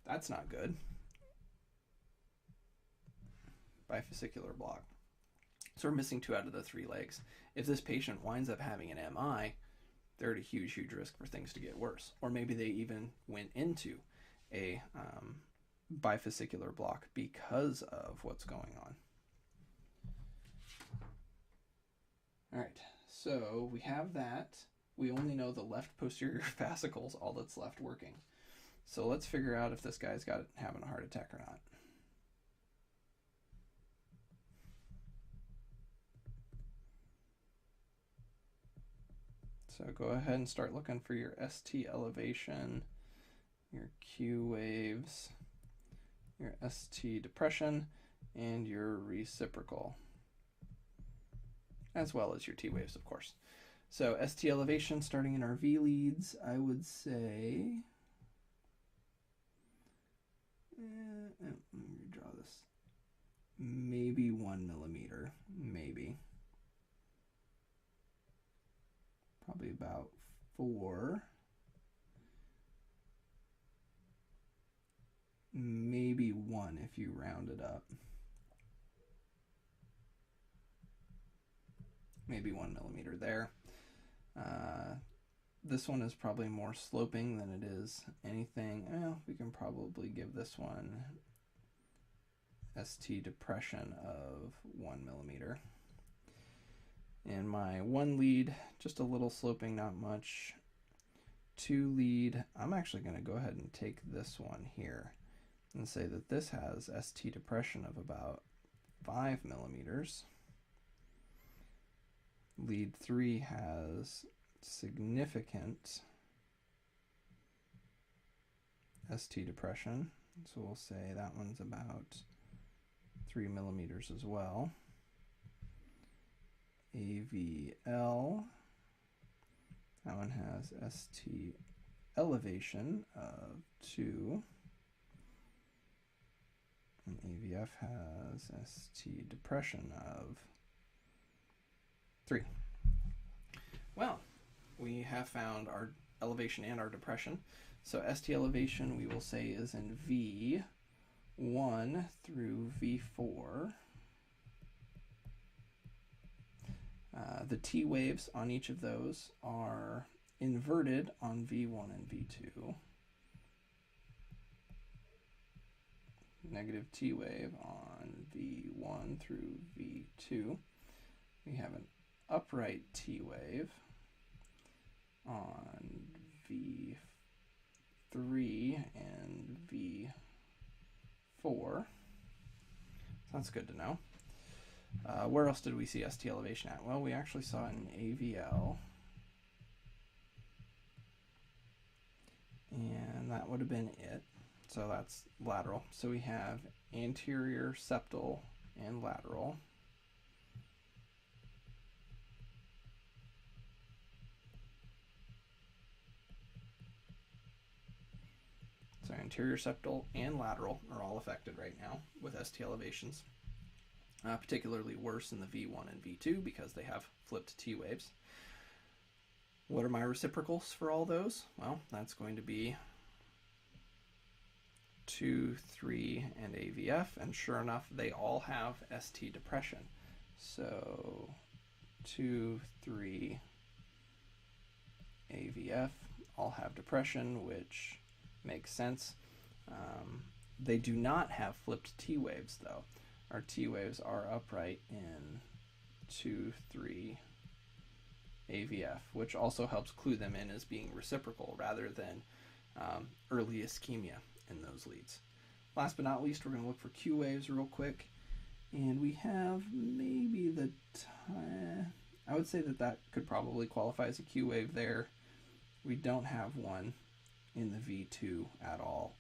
That's not good. Bifascicular block. So we're missing 2 out of the 3 legs. If this patient winds up having an MI, they're at a huge, huge risk for things to get worse. Or maybe they even went into a bifascicular block because of what's going on. All right, so we have that. We only know the left posterior fascicle is all that's left working. So let's figure out if this guy's having a heart attack or not. So go ahead and start looking for your ST elevation, your Q waves, your ST depression, and your reciprocal, as well as your T waves, of course. So ST elevation starting in our V leads, I would say, let me draw this, maybe 1 millimeter, maybe. Probably about 4, maybe 1 if you round it up. Maybe 1 millimeter there. This one is probably more sloping than it is anything. Well, we can probably give this one ST depression of 1 millimeter. And my 1 lead, just a little sloping, not much. 2 lead, I'm actually going to go ahead and take this one here and say that this has ST depression of about 5 millimeters. Lead 3 has significant ST depression, so we'll say that one's about 3 millimeters as well. AVL, that one has ST elevation of 2, and AVF has ST depression of 3. Well, we have found our elevation and our depression. So ST elevation we will say is in V1 through V4. The T waves on each of those are inverted on V1 and V2. Negative T wave on V1 through V2. We have an upright T wave on V3 and V4. That's good to know. Where else did we see ST elevation at? Well, we actually saw it in AVL. And that would have been it. So that's lateral. So we have anterior, septal, and lateral. So anterior, septal, and lateral are all affected right now with ST elevations. particularly worse in the V1 and V2 because they have flipped T waves. What are my reciprocals for all those? Well, that's going to be 2, 3, and AVF, and sure enough, they all have ST depression. So 2, 3, AVF all have depression, which makes sense. They do not have flipped T waves, though. Our T waves are upright in 2, 3, AVF, which also helps clue them in as being reciprocal rather than early ischemia in those leads. Last but not least, we're going to look for Q waves real quick. And we have maybe the I would say that could probably qualify as a Q wave there. We don't have one in the V2 at all.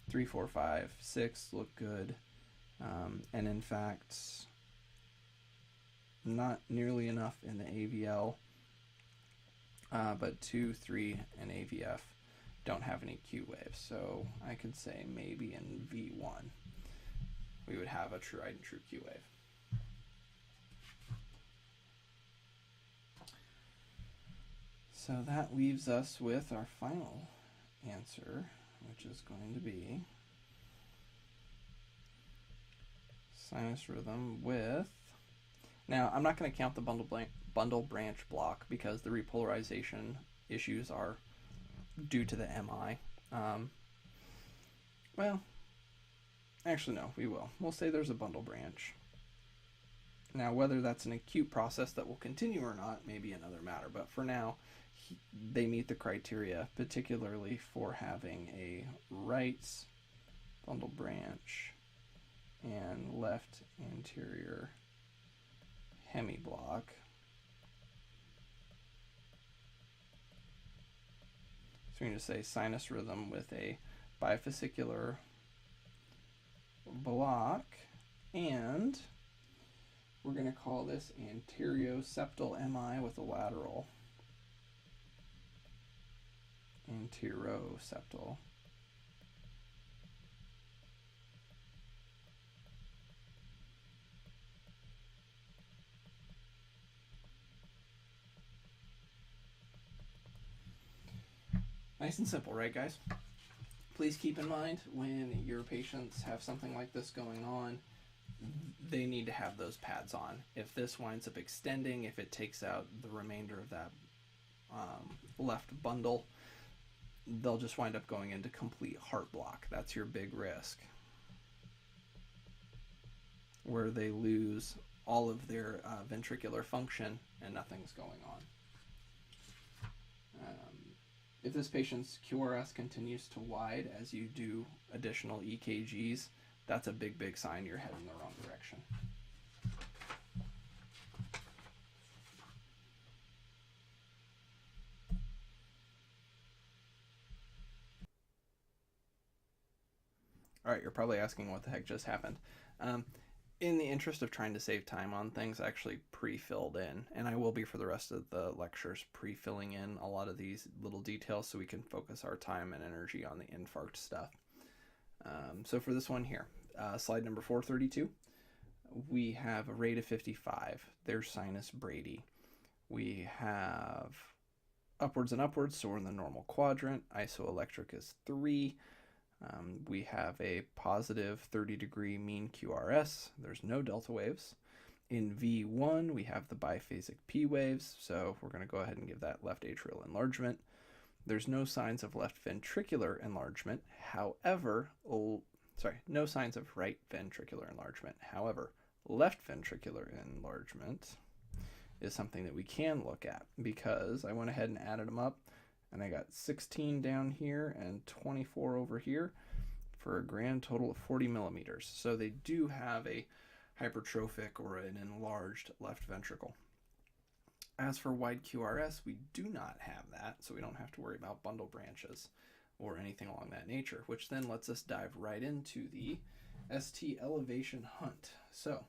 3, 4, 5, 6 look good. And in fact, not nearly enough in the AVL. But 2, 3, and AVF don't have any Q waves. So I could say maybe in V1 we would have a tried and true Q wave. So that leaves us with our final answer, which is going to be sinus rhythm with... Now, I'm not going to count the bundle branch block because the repolarization issues are due to the MI. Well, actually no, we will. We'll say there's a bundle branch. Now, whether that's an acute process that will continue or not may be another matter, but for now, they meet the criteria, particularly for having a right bundle branch and left anterior hemiblock. So we're going to say sinus rhythm with a bifascicular block, and we're going to call this Anteroseptal MI with a lateral. Anteroseptal. Nice and simple, right, guys? Please keep in mind when your patients have something like this going on, they need to have those pads on. If this winds up extending, if it takes out the remainder of that left bundle, they'll just wind up going into complete heart block. That's your big risk, where they lose all of their ventricular function and nothing's going on. If this patient's QRS continues to wide as you do additional EKGs, that's a big, big sign you're heading the wrong direction. All right, you're probably asking what the heck just happened. In the interest of trying to save time on things, I actually pre-filled in, and I will be for the rest of the lectures pre-filling in a lot of these little details so we can focus our time and energy on the infarct stuff. So for this one here, slide number 432, we have a rate of 55. There's sinus Brady. We have upwards and upwards, so we're in the normal quadrant. Isoelectric is 3. We have a positive 30-degree mean QRS. There's no delta waves. In V1, we have the biphasic P waves, so we're going to go ahead and give that left atrial enlargement. There's no signs of left ventricular enlargement. However, no signs of right ventricular enlargement. However, left ventricular enlargement is something that we can look at because I went ahead and added them up. And I got 16 down here and 24 over here for a grand total of 40 millimeters. So they do have a hypertrophic or an enlarged left ventricle. As for wide QRS, we do not have that, so we don't have to worry about bundle branches or anything along that nature, which then lets us dive right into the ST elevation hunt. So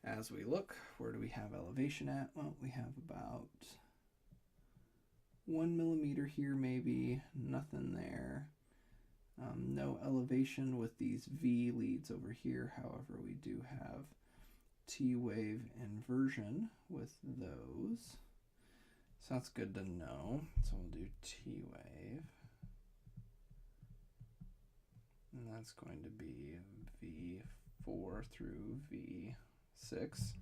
as we look, where do we have elevation at? Well, we have about 1 millimeter here, maybe, nothing there. No elevation with these V leads over here. However, we do have T-wave inversion with those. So that's good to know. So we'll do T-wave. And that's going to be V4 through V6.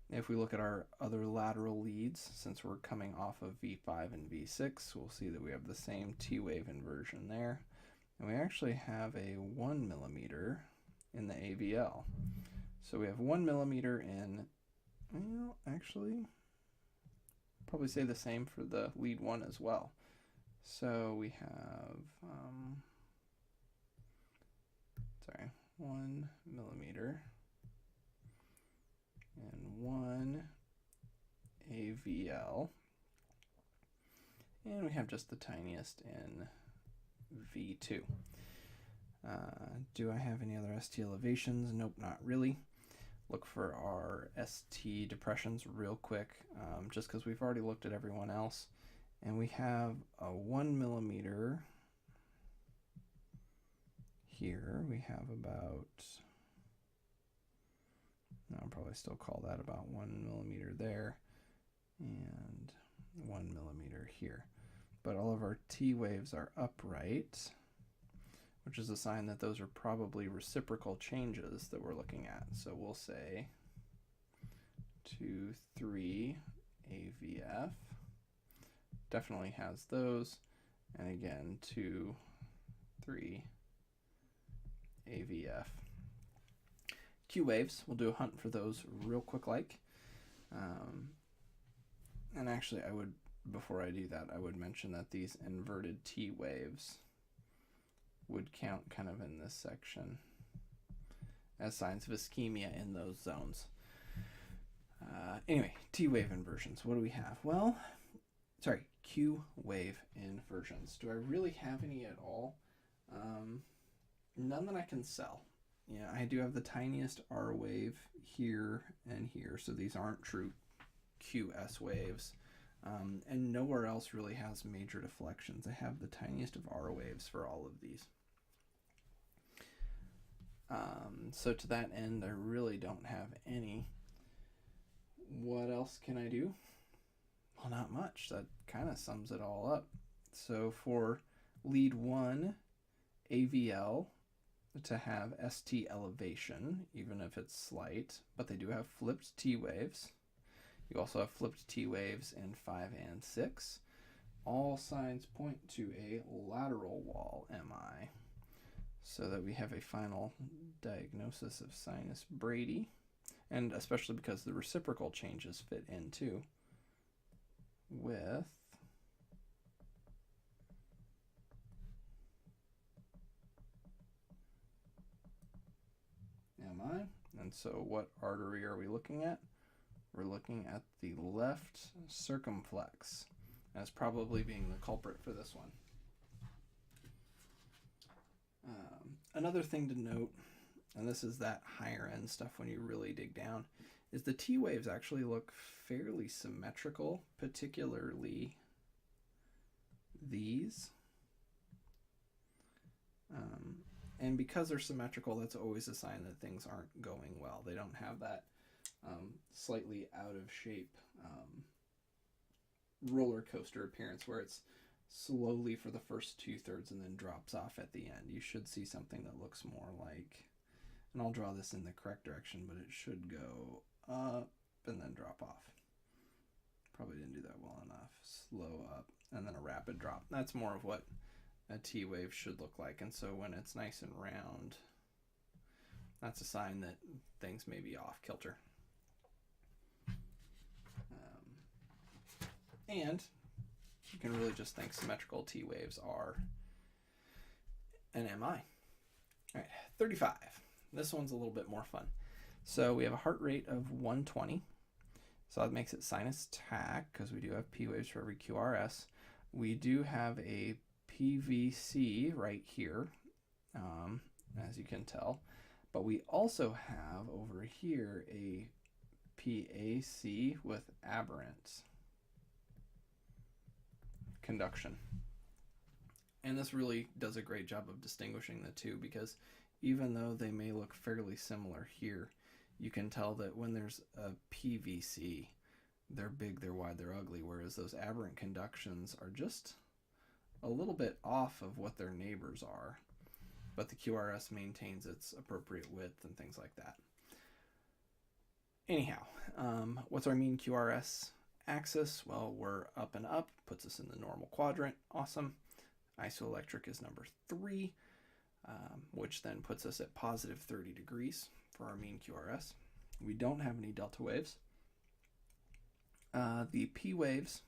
If we look at our other lateral leads, since we're coming off of V5 and V6, we'll see that we have the same T-wave inversion there. And we actually have a 1 millimeter in the AVL. So we have 1 millimeter in, well, actually, probably say the same for the lead 1 as well. So we have, 1 millimeter and 1 AVL. And we have just the tiniest in V2. Do I have any other ST elevations? Nope, not really. Look for our ST depressions real quick, just because we've already looked at everyone else. And we have a 1 millimeter here. We have about, I'll probably still call that about 1 millimeter there, and 1 millimeter here. But all of our T waves are upright, which is a sign that those are probably reciprocal changes that we're looking at. So we'll say 2, 3 AVF. Definitely has those. And again, 2, 3 AVF. Q waves, we'll do a hunt for those real quick like. And actually I would, before I do that, I would mention that these inverted T waves would count kind of in this section as signs of ischemia in those zones. Anyway, T-wave inversions, what do we have? Well, sorry, Q-wave inversions. Do I really have any at all? None that I can sell. Yeah, I do have the tiniest R wave here and here, so these aren't true QS waves. And nowhere else really has major deflections. I have the tiniest of R waves for all of these. So to that end, I really don't have any. What else can I do? Well, not much. That kind of sums it all up. So for lead 1, AVL, to have ST elevation, even if it's slight, but they do have flipped T waves. You also have flipped T waves in 5 and 6. All signs point to a lateral wall MI, so that we have a final diagnosis of sinus Brady, and especially because the reciprocal changes fit in too, with MI. And so what artery are we looking at? We're looking at the left circumflex as probably being the culprit for this one. Another thing to note, and this is that higher end stuff when you really dig down, is the T waves actually look fairly symmetrical, particularly these. And because they're symmetrical, that's always a sign that things aren't going well. They don't have that slightly out of shape roller coaster appearance where it's slowly for the first 2/3 and then drops off at the end. You should see something that looks more like, and I'll draw this in the correct direction, but it should go up and then drop off. Probably didn't do that well enough. Slow up and then a rapid drop. That's more of what a T wave should look like. And so when it's nice and round, that's a sign that things may be off kilter. And you can really just think symmetrical T waves are an MI. All right, 35. This one's a little bit more fun. So we have a heart rate of 120. So that makes it sinus tach because we do have P waves for every QRS. We do have a PVC right here, as you can tell. But we also have over here a PAC with aberrant conduction. And this really does a great job of distinguishing the two, because even though they may look fairly similar here, you can tell that when there's a PVC, they're big, they're wide, they're ugly, whereas those aberrant conductions are just a little bit off of what their neighbors are, but the QRS maintains its appropriate width and things like that. Anyhow, what's our mean QRS axis? Well, we're up and up, puts us in the normal quadrant. Awesome. Isoelectric is number 3, which then puts us at positive 30 degrees for our mean QRS. We don't have any delta waves. The P waves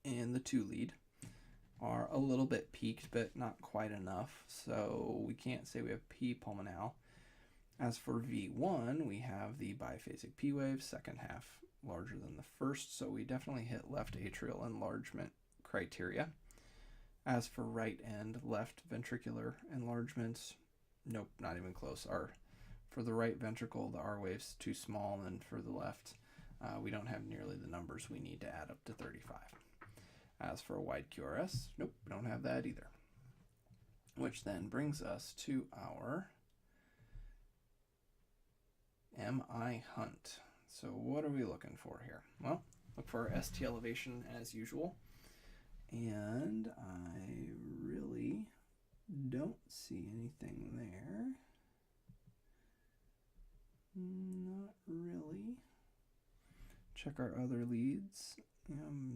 in the 2 lead are a little bit peaked, but not quite enough, so we can't say we have P pulmonale. As for V1, we have the biphasic P wave, second half larger than the first, so we definitely hit left atrial enlargement criteria. As for right end left ventricular enlargement, nope, not even close. For the right ventricle, the R wave's too small, and for the left, we don't have nearly the numbers we need to add up to 35. As for a wide QRS, nope, we don't have that either. Which then brings us to our MI hunt. So what are we looking for here? Well, look for our ST elevation as usual. And I really don't see anything there. Not really. Check our other leads.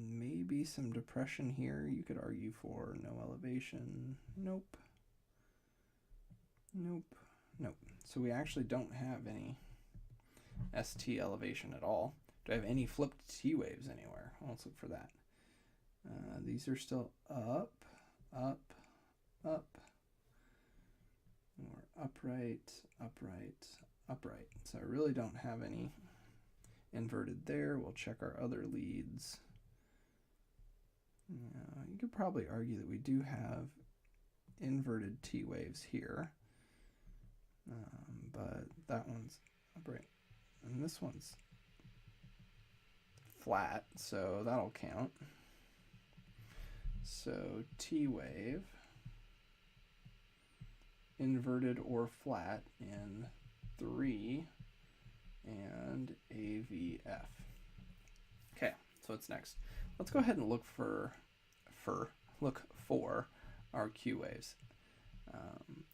Maybe some depression here. You could argue for no elevation. Nope. Nope. Nope. So we actually don't have any ST elevation at all. Do I have any flipped T waves anywhere? Well, let's look for that. These are still up, up, up. And we're upright, upright, upright. So I really don't have any inverted there. We'll check our other leads. You could probably argue that we do have inverted T waves here, but that one's upright, and this one's flat, so that'll count. So T wave, inverted or flat in 3, and AVF. Okay, so what's next? Let's go ahead and look for our Q waves.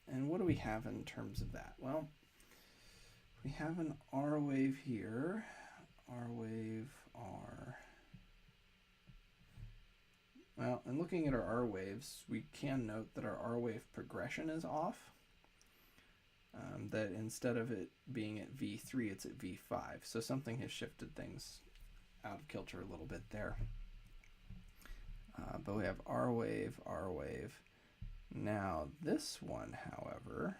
And what do we have in terms of that? Well, we have an R wave here. R wave, R. Well, in looking at our R waves, we can note that our R wave progression is off. That instead of it being at V3, it's at V5. So something has shifted things out of kilter a little bit there. But we have R wave, R wave. Now this one, however,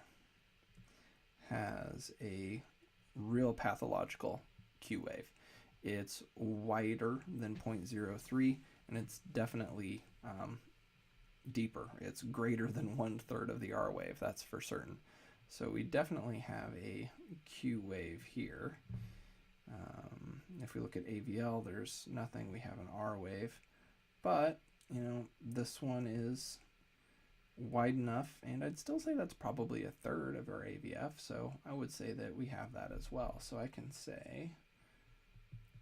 has a real pathological Q wave. It's wider than 0.03, and it's definitely deeper. It's greater than 1/3 of the R wave, that's for certain. So we definitely have a Q wave here. If we look at AVL, there's nothing. We have an R wave, but this one is wide enough, and I'd still say that's probably 1/3 of our AVF, so I would say that we have that as well. So I can say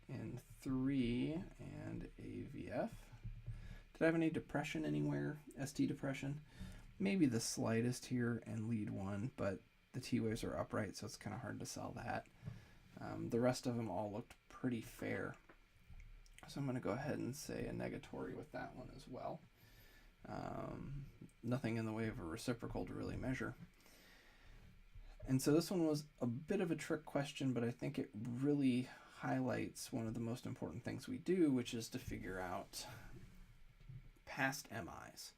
in 3 and AVF. Did I have any depression anywhere? ST depression? Maybe the slightest here in lead 1, but the T waves are upright, so it's kind of hard to sell that. The rest of them all looked pretty fair. So I'm going to go ahead and say a negatory with that one as well. Nothing in the way of a reciprocal to really measure. And so this one was a bit of a trick question, but I think it really highlights one of the most important things we do, which is to figure out past MIs.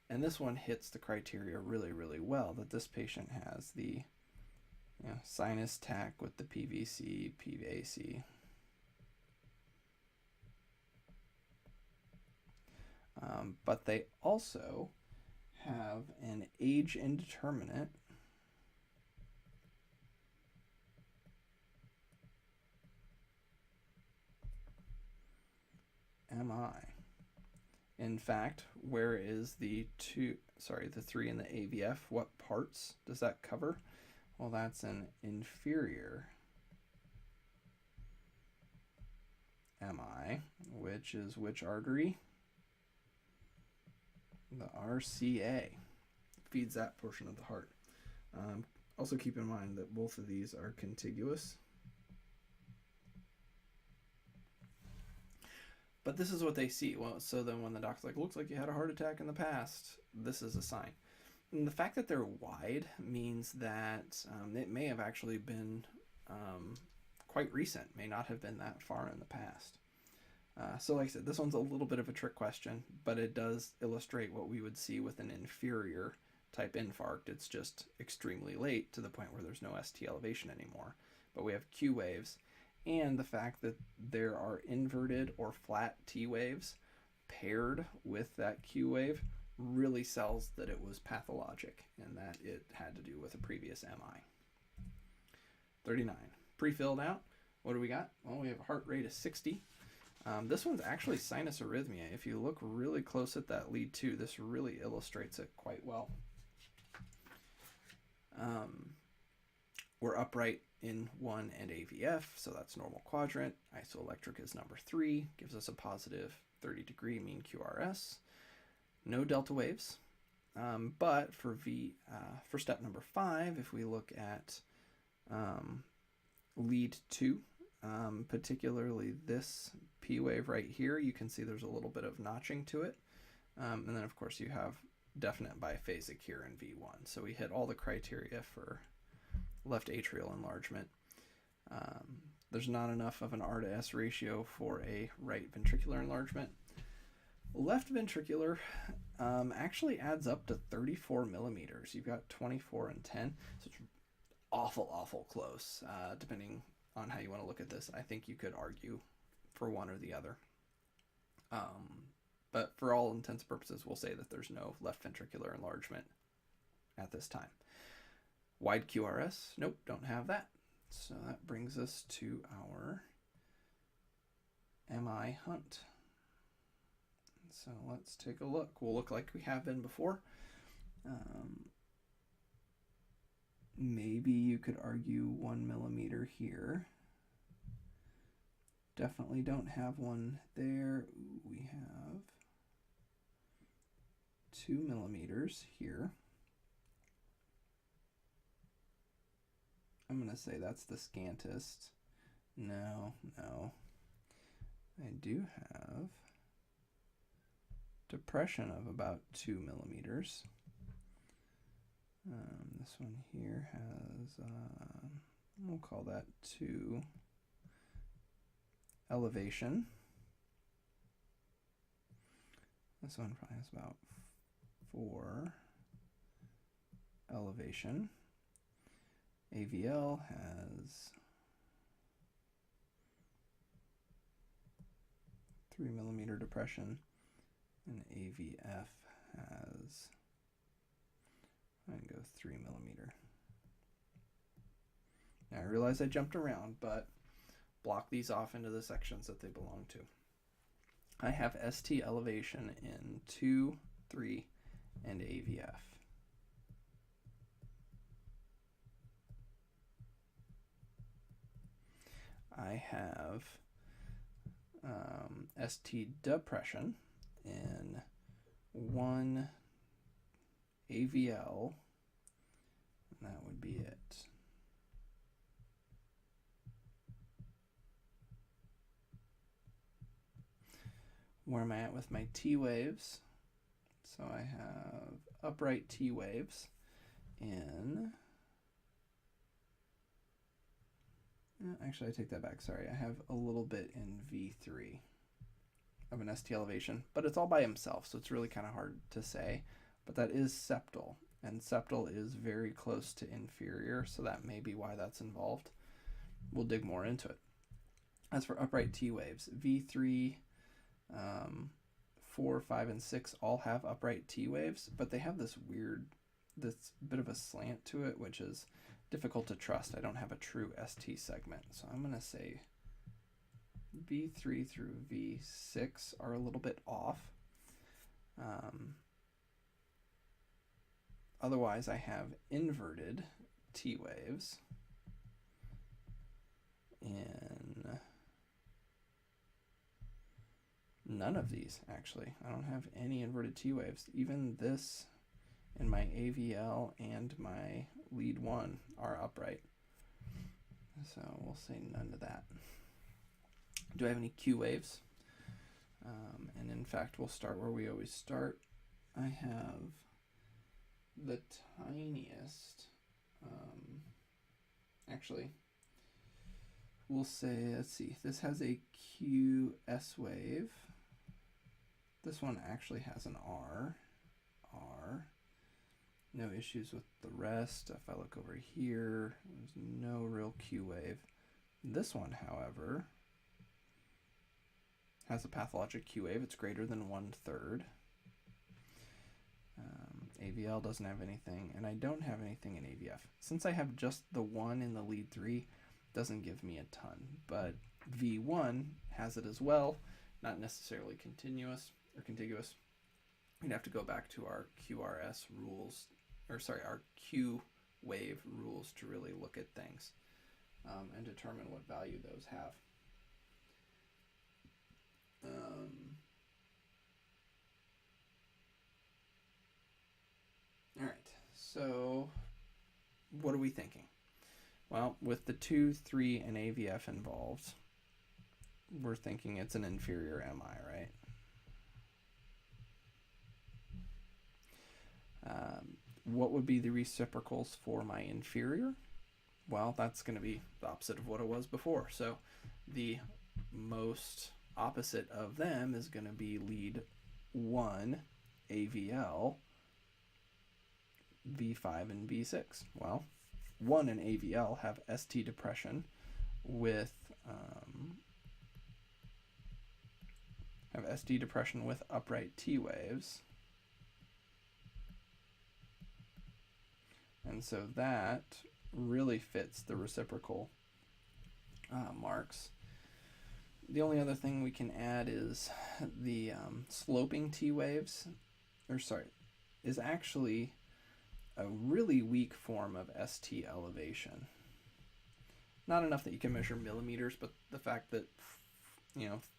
And this one hits the criteria really, really well, that this patient has the sinus tach with the PVC, PVAC. But they also have an age indeterminate MI. In fact, where is the 3 in the AVF? What parts does that cover? Well, that's an inferior MI, which is which artery? The RCA. Feeds that portion of the heart. Also keep in mind that both of these are contiguous. But this is what they see. Well, so then when the doctor's like, looks like you had a heart attack in the past, this is a sign. And the fact that they're wide means that it may have actually been quite recent, may not have been that far in the past. So like I said, this one's a little bit of a trick question, but it does illustrate what we would see with an inferior type infarct. It's just extremely late to the point where there's no ST elevation anymore. But we have Q waves, and the fact that there are inverted or flat T waves paired with that Q wave really sells that it was pathologic and that it had to do with a previous MI. 39. Pre-filled out. What do we got? Well, we have a heart rate of 60. This one's actually sinus arrhythmia. If you look really close at that lead 2, this really illustrates it quite well. We're upright in 1 and AVF, so that's normal quadrant. Isoelectric is number 3, gives us a positive 30-degree mean QRS. No delta waves, but for step number 5, if we look at lead 2, particularly this P wave right here, you can see there's a little bit of notching to it. And then of course you have definite biphasic here in V1. So we hit all the criteria for left atrial enlargement. There's not enough of an R to S ratio for a right ventricular enlargement. Left ventricular actually adds up to 34 millimeters. You've got 24 and 10, so it's awful close, depending on how you want to look at this. I think you could argue for one or the other. But for all intents and purposes, we'll say that there's no left ventricular enlargement at this time. Wide QRS, nope, don't have that. So that brings us to our MI hunt. So let's take a look. We'll look like we have been before. Maybe you could argue 1 millimeter here. Definitely don't have one there. Ooh, we have 2 millimeters here. I'm going to say that's the scantest. No. I do have depression of about 2 millimeters. This one here has, we'll call that 2 elevation. This one probably has about 4 elevation. AVL has 3 millimeter depression, and AVF has, I can go 3 millimeter. Now I realize I jumped around, but block these off into the sections that they belong to. I have ST elevation in 2, 3, and AVF. I have ST depression in 1 AVL, and that would be it. Where am I at with my T waves? So I have upright T waves in, actually I take that back, sorry, I have a little bit in V3 of an ST elevation, but it's all by himself, so it's really kind of hard to say, but that is septal, and septal is very close to inferior, so that may be why that's involved. We'll dig more into it. As for upright T waves, V3, 4, 5, and 6 all have upright T waves, but they have this bit of a slant to it, which is difficult to trust. I don't have a true ST segment, so I'm going to say V3 through V6 are a little bit off. Otherwise, I have inverted T waves in none of these, actually. I don't have any inverted T waves. Even this in my AVL and my lead 1 are upright. So we'll say none to that. Do I have any Q waves? And in fact, we'll start where we always start. I have the tiniest, actually, we'll say, let's see, this has a QS wave. This one actually has an R. No issues with the rest. If I look over here, there's no real Q wave. This one, however, has a pathologic Q wave. It's greater than 1/3. AVL doesn't have anything, and I don't have anything in AVF. Since I have just the 1 in the lead 3, doesn't give me a ton, but V1 has it as well, not necessarily continuous or contiguous. We'd have to go back to our QRS rules, or sorry, our Q wave rules to really look at things and determine what value those have. All right, so what are we thinking? Well, with the 2, 3, and AVF involved, we're thinking it's an inferior MI, right? What would be the reciprocals for my inferior? Well, that's going to be the opposite of what it was before. So the most opposite of them is going to be lead 1 AVL, V5 and V6. Well, 1 and AVL have ST depression with upright T waves. And so that really fits the reciprocal marks. The only other thing we can add is the sloping T waves, is actually a really weak form of ST elevation. Not enough that you can measure millimeters, but the fact that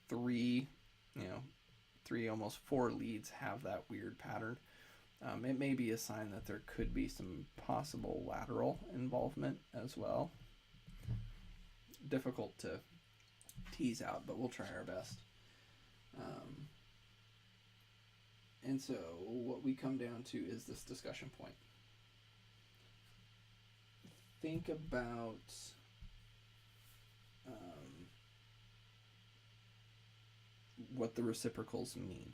three, almost 4 leads have that weird pattern. It may be a sign that there could be some possible lateral involvement as well. Difficult to tease out, but we'll try our best. And so what we come down to is this discussion point. Think about what the reciprocals mean.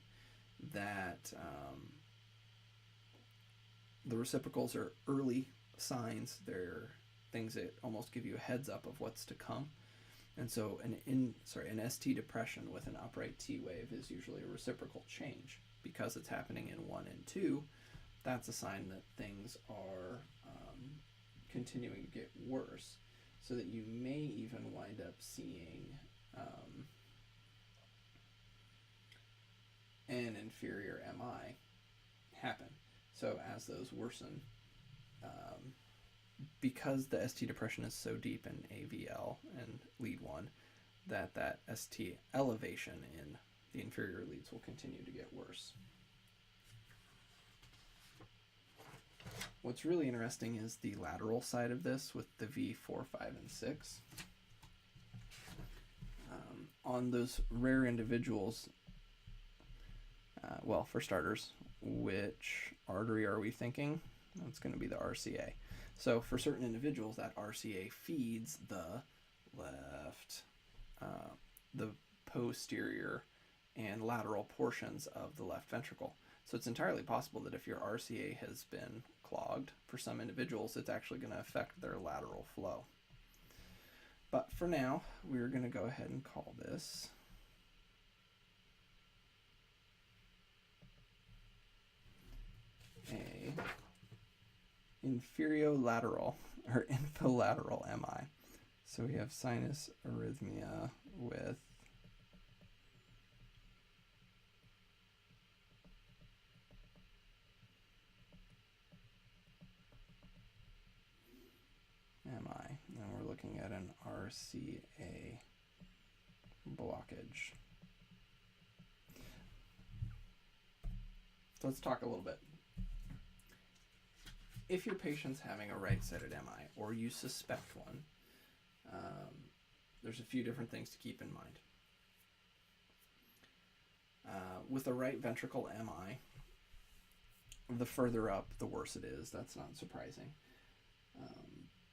That the reciprocals are early signs. They're things that almost give you a heads up of what's to come. And so an ST depression with an upright T wave is usually a reciprocal change. Because it's happening in 1 and 2, that's a sign that things are continuing to get worse, so that you may even wind up seeing an inferior MI happen. So as those worsen, because the ST depression is so deep in AVL and lead 1, that ST elevation in the inferior leads will continue to get worse. What's really interesting is the lateral side of this with the V4, 5, and 6. On those rare individuals, well, for starters, which artery are we thinking? That's going to be the RCA. So for certain individuals, that RCA feeds the left, the posterior and lateral portions of the left ventricle. So it's entirely possible that if your RCA has been clogged, for some individuals, it's actually going to affect their lateral flow. But for now, we're going to go ahead and call this a Inferolateral or Inferolateral MI. So we have sinus arrhythmia with MI, and we're looking at an RCA blockage. So let's talk a little bit. If your patient's having a right-sided MI, or you suspect one, there's a few different things to keep in mind. With a right ventricle MI, the further up, the worse it is. That's not surprising.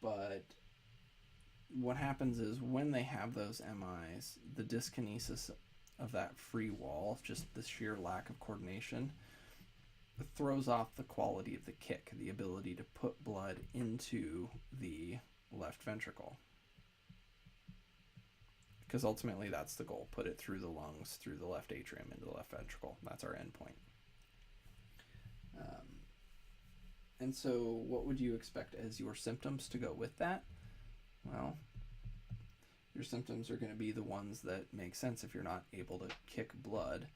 But what happens is when they have those MIs, the dyskinesis of that free wall, just the sheer lack of coordination, throws off the quality of the kick, the ability to put blood into the left ventricle. Because ultimately that's the goal, put it through the lungs, through the left atrium, into the left ventricle. That's our end point. And so what would you expect as your symptoms to go with that? Well, your symptoms are going to be the ones that make sense if you're not able to kick blood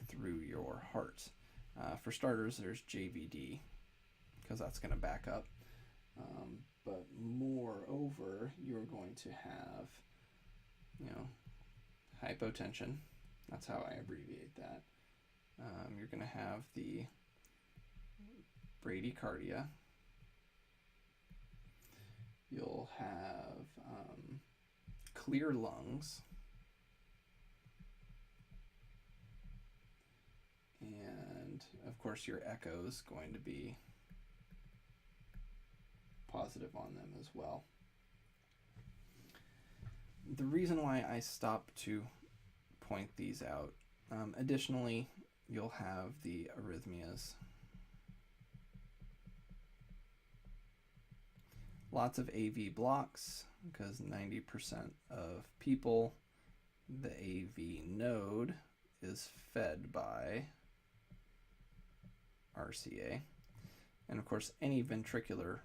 through your heart. For starters, there's JVD, because that's going to back up. But moreover, you're going to have, hypotension. That's how I abbreviate that. You're going to have the bradycardia. You'll have clear lungs. And of course your echo is going to be positive on them as well. The reason why I stopped to point these out, additionally, you'll have the arrhythmias. Lots of AV blocks, because 90% of people, the AV node is fed by RCA. And of course, any ventricular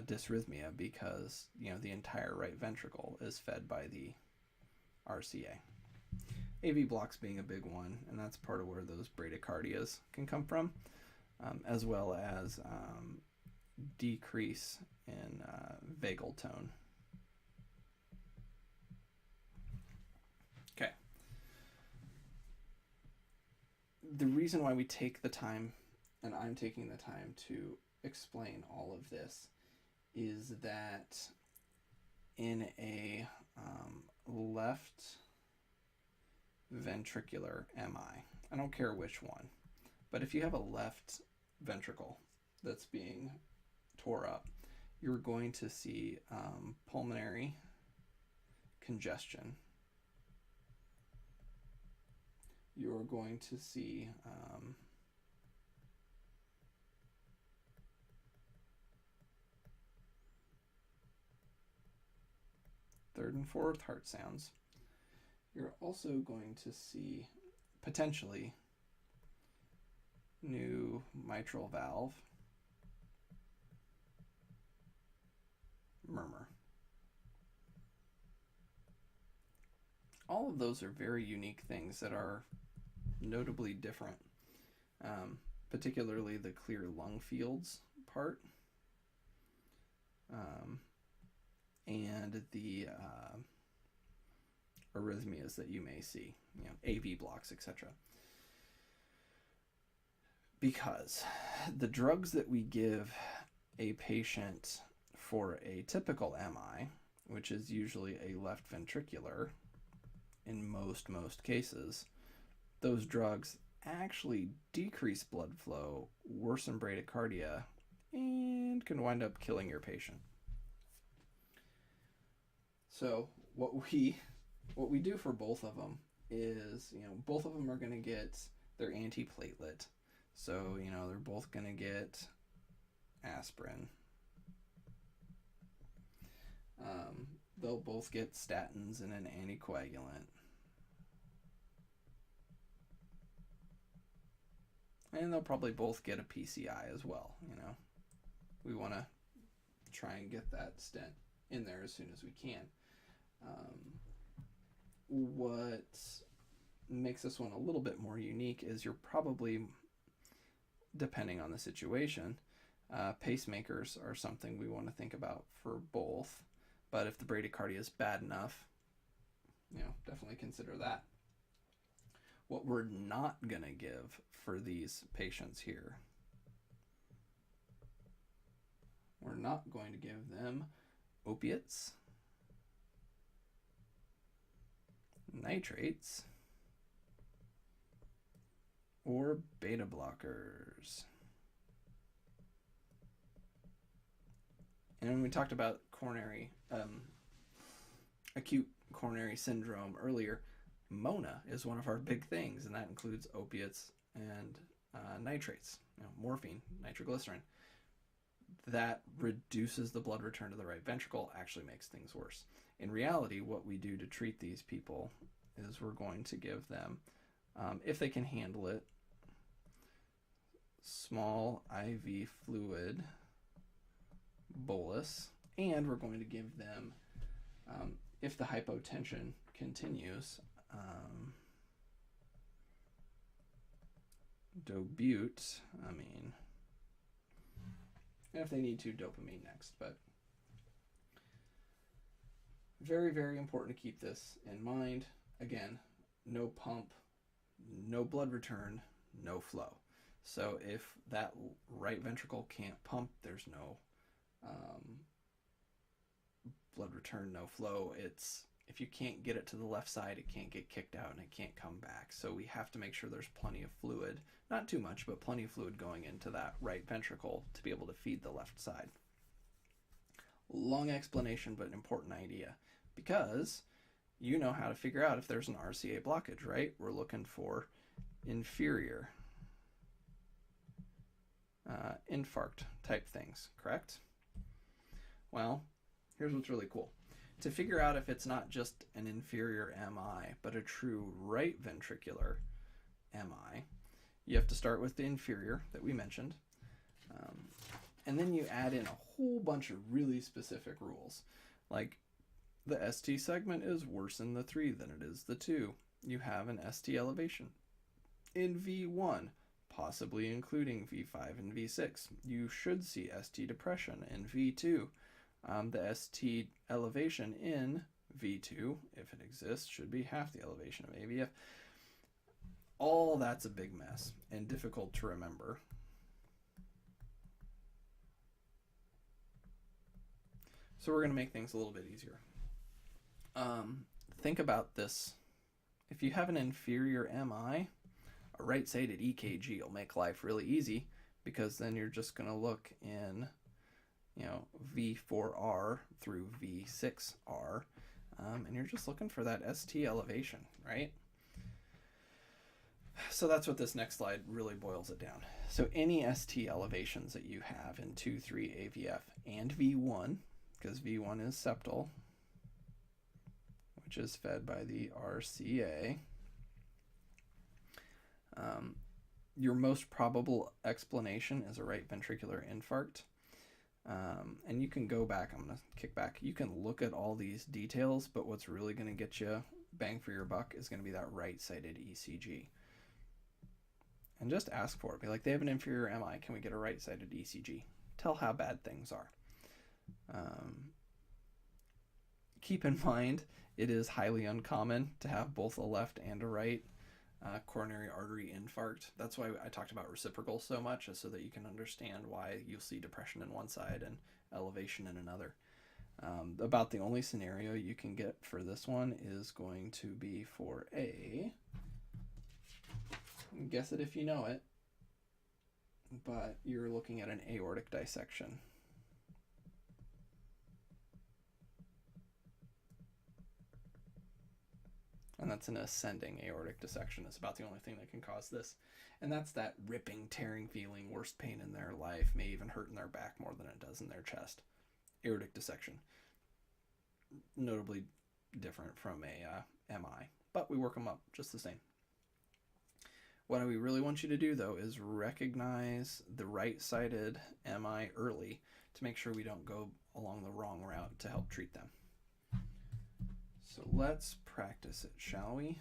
dysrhythmia, because the entire right ventricle is fed by the RCA. AV blocks being a big one, and that's part of where those bradycardias can come from, as well as decrease in vagal tone. Okay. The reason why we take the time, and I'm taking the time to explain all of this, is that in a left ventricular MI, I don't care which one, but if you have a left ventricle that's being tore up, you're going to see pulmonary congestion. You're going to see third and fourth heart sounds. You're also going to see potentially new mitral valve murmur. All of those are very unique things that are notably different, particularly the clear lung fields part, and the arrhythmias that you may see, AV blocks, etc. Because the drugs that we give a patient for a typical MI, which is usually a left ventricular in most cases, those drugs actually decrease blood flow, worsen bradycardia, and can wind up killing your patient. So what we do for both of them is, both of them are going to get their antiplatelet. So, they're both going to get aspirin. They'll both get statins and an anticoagulant. And they'll probably both get a PCI as well, We want to try and get that stent in there as soon as we can. What makes this one a little bit more unique is you're probably, depending on the situation, pacemakers are something we want to think about for both. But if the bradycardia is bad enough, definitely consider that. What we're not going to give for these patients here, we're not going to give them opiates, nitrates, or beta blockers. And when we talked about coronary, acute coronary syndrome earlier, MONA is one of our big things, and that includes opiates and nitrates, morphine, nitroglycerin. That reduces the blood return to the right ventricle, actually makes things worse. In reality, what we do to treat these people is we're going to give them, if they can handle it, small IV fluid bolus, and we're going to give them, if the hypotension continues, dobutamine. And if they need to, dopamine next. But very, very important to keep this in mind. Again, no pump, no blood return, no flow. So if that right ventricle can't pump, there's no blood return, no flow. It's, if you can't get it to the left side, it can't get kicked out and it can't come back. So we have to make sure there's plenty of fluid, not too much, but plenty of fluid going into that right ventricle to be able to feed the left side. Long explanation, but an important idea, because you know how to figure out if there's an RCA blockage, right? We're looking for inferior infarct type things, correct? Well, here's what's really cool. To figure out if it's not just an inferior MI, but a true right ventricular MI, you have to start with the inferior that we mentioned. And then you add in a whole bunch of really specific rules. Like the ST segment is worse in the 3 than it is the 2. You have an ST elevation in V1, possibly including V5 and V6. You should see ST depression in V2. The ST elevation in V2, if it exists, should be half the elevation of AVF. All that's a big mess and difficult to remember. So we're going to make things a little bit easier. Think about this. If you have an inferior MI, a right-sided EKG will make life really easy, because then you're just going to look in, V4R through V6R, and you're just looking for that ST elevation, right? So that's what this next slide really boils it down. So any ST elevations that you have in 2, 3 AVF and V1, because V1 is septal, which is fed by the RCA, your most probable explanation is a right ventricular infarct. And you can go back, I'm going to kick back, you can look at all these details, but what's really going to get you bang for your buck is going to be that right-sided ECG. And just ask for it. Be like, they have an inferior MI, can we get a right-sided ECG? Tell how bad things are. Keep in mind, it is highly uncommon to have both a left and a right coronary artery infarct. That's why I talked about reciprocal so much, so that you can understand why you'll see depression in one side and elevation in another. About the only scenario you can get for this one is going to be for a, guess it if you know it, but you're looking at an aortic dissection. And that's an ascending aortic dissection. It's about the only thing that can cause this. And that's that ripping, tearing feeling, worst pain in their life, may even hurt in their back more than it does in their chest. Aortic dissection. Notably different from a MI, but we work them up just the same. What we really want you to do, though, is recognize the right-sided MI early to make sure we don't go along the wrong route to help treat them. So let's practice it, shall we?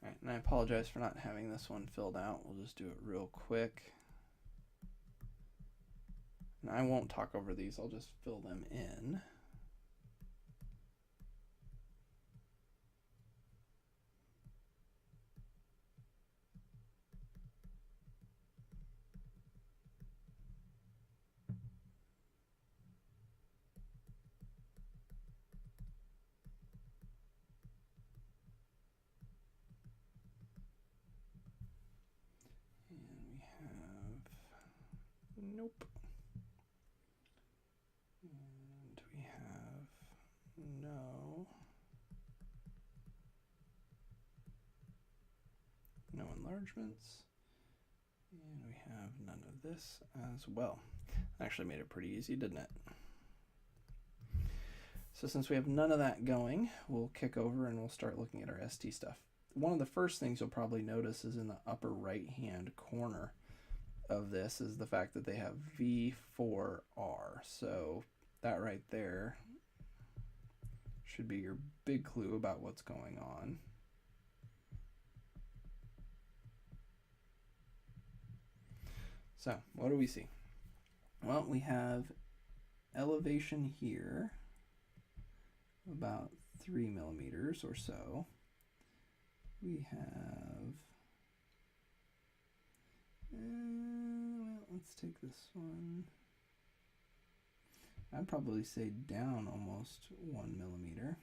All right, and I apologize for not having this one filled out. We'll just do it real quick. And I won't talk over these, I'll just fill them in. Nope. And we have no enlargements. And we have none of this as well. Actually made it pretty easy, didn't it? So since we have none of that going, we'll kick over and we'll start looking at our ST stuff. One of the first things you'll probably notice is in the upper right-hand corner of this is the fact that they have V4R. So that right there should be your big clue about what's going on. So what do we see? Well, we have elevation here, about 3 millimeters or so. We have, well, let's take this one. I'd probably say down almost 1 millimeter.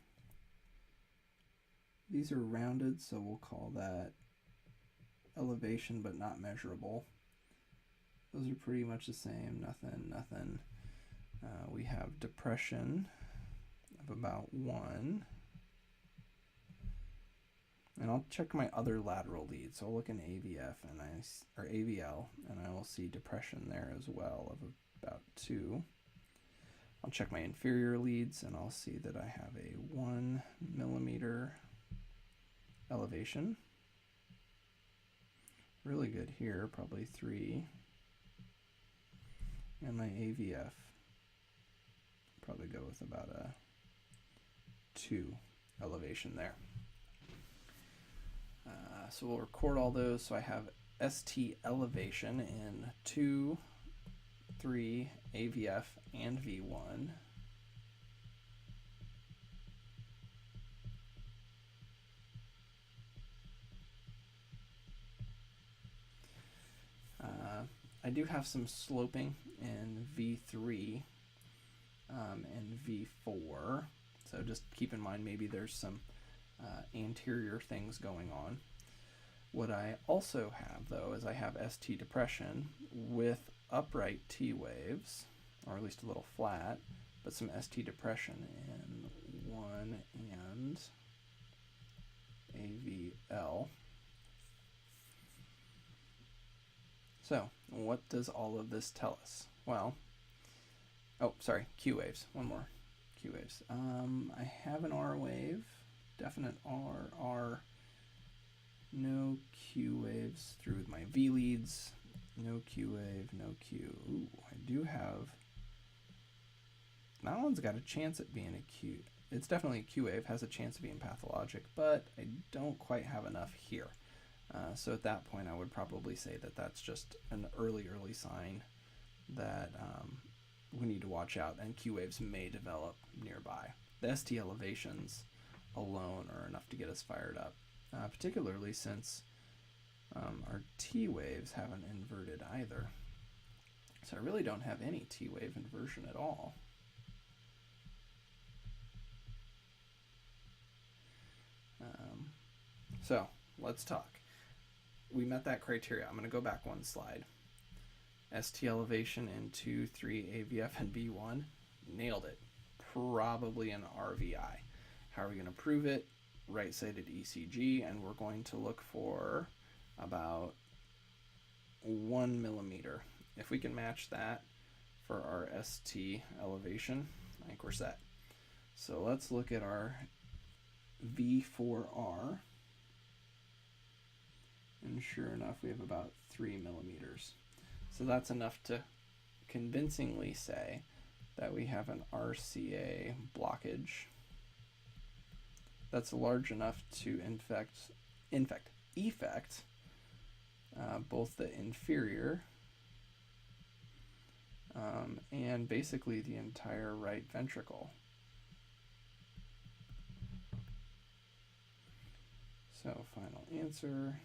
These are rounded, so we'll call that elevation but not measurable. Those are pretty much the same, nothing. We have depression of about 1. And I'll check my other lateral leads. So I'll look in AVF and or AVL, and I will see depression there as well of about 2. I'll check my inferior leads, and I'll see that I have a 1 millimeter elevation. Really good here, probably 3. And my AVF, probably go with about a 2 elevation there. So we'll record all those. So I have ST elevation in 2, 3, AVF, and V1. I do have some sloping in V3 and V4. So just keep in mind maybe there's some anterior things going on. What I also have, though, is I have ST depression with upright T waves, or at least a little flat, but some ST depression in 1 and AVL. So, what does all of this tell us? Well, oh, sorry, Q waves. One more. Q waves. I have an R wave, definite R. No Q waves through my V leads. No Q wave, no Q. Ooh, I do have. That one's got a chance at being a Q. It's definitely a Q wave, has a chance of being pathologic, but I don't quite have enough here. So at that point, I would probably say that that's just an early sign that we need to watch out, and Q waves may develop nearby. The ST elevations alone are enough to get us fired up, particularly since our T waves haven't inverted either. So I really don't have any T wave inversion at all. So let's talk. We met that criteria. I'm going to go back one slide. ST elevation in 2, 3, AVF, and V1. Nailed it. Probably an RVI. How are we going to prove it? Right-sided ECG, and we're going to look for about 1 millimeter. If we can match that for our ST elevation, I think we're set. So let's look at our V4R. And sure enough, we have about 3 millimeters. So that's enough to convincingly say that we have an RCA blockage that's large enough to effect both the inferior and basically the entire right ventricle. So final answer.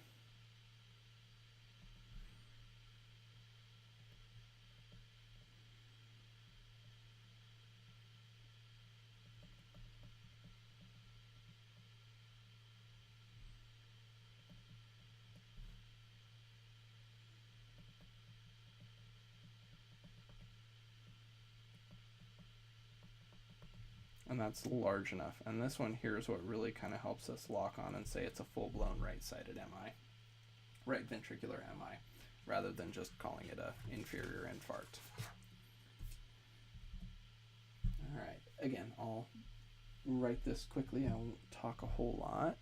and that's large enough. And this one here is what really kind of helps us lock on and say it's a full-blown right-sided MI, right ventricular MI, rather than just calling it a inferior infarct. All right, again, I'll write this quickly. I won't talk a whole lot.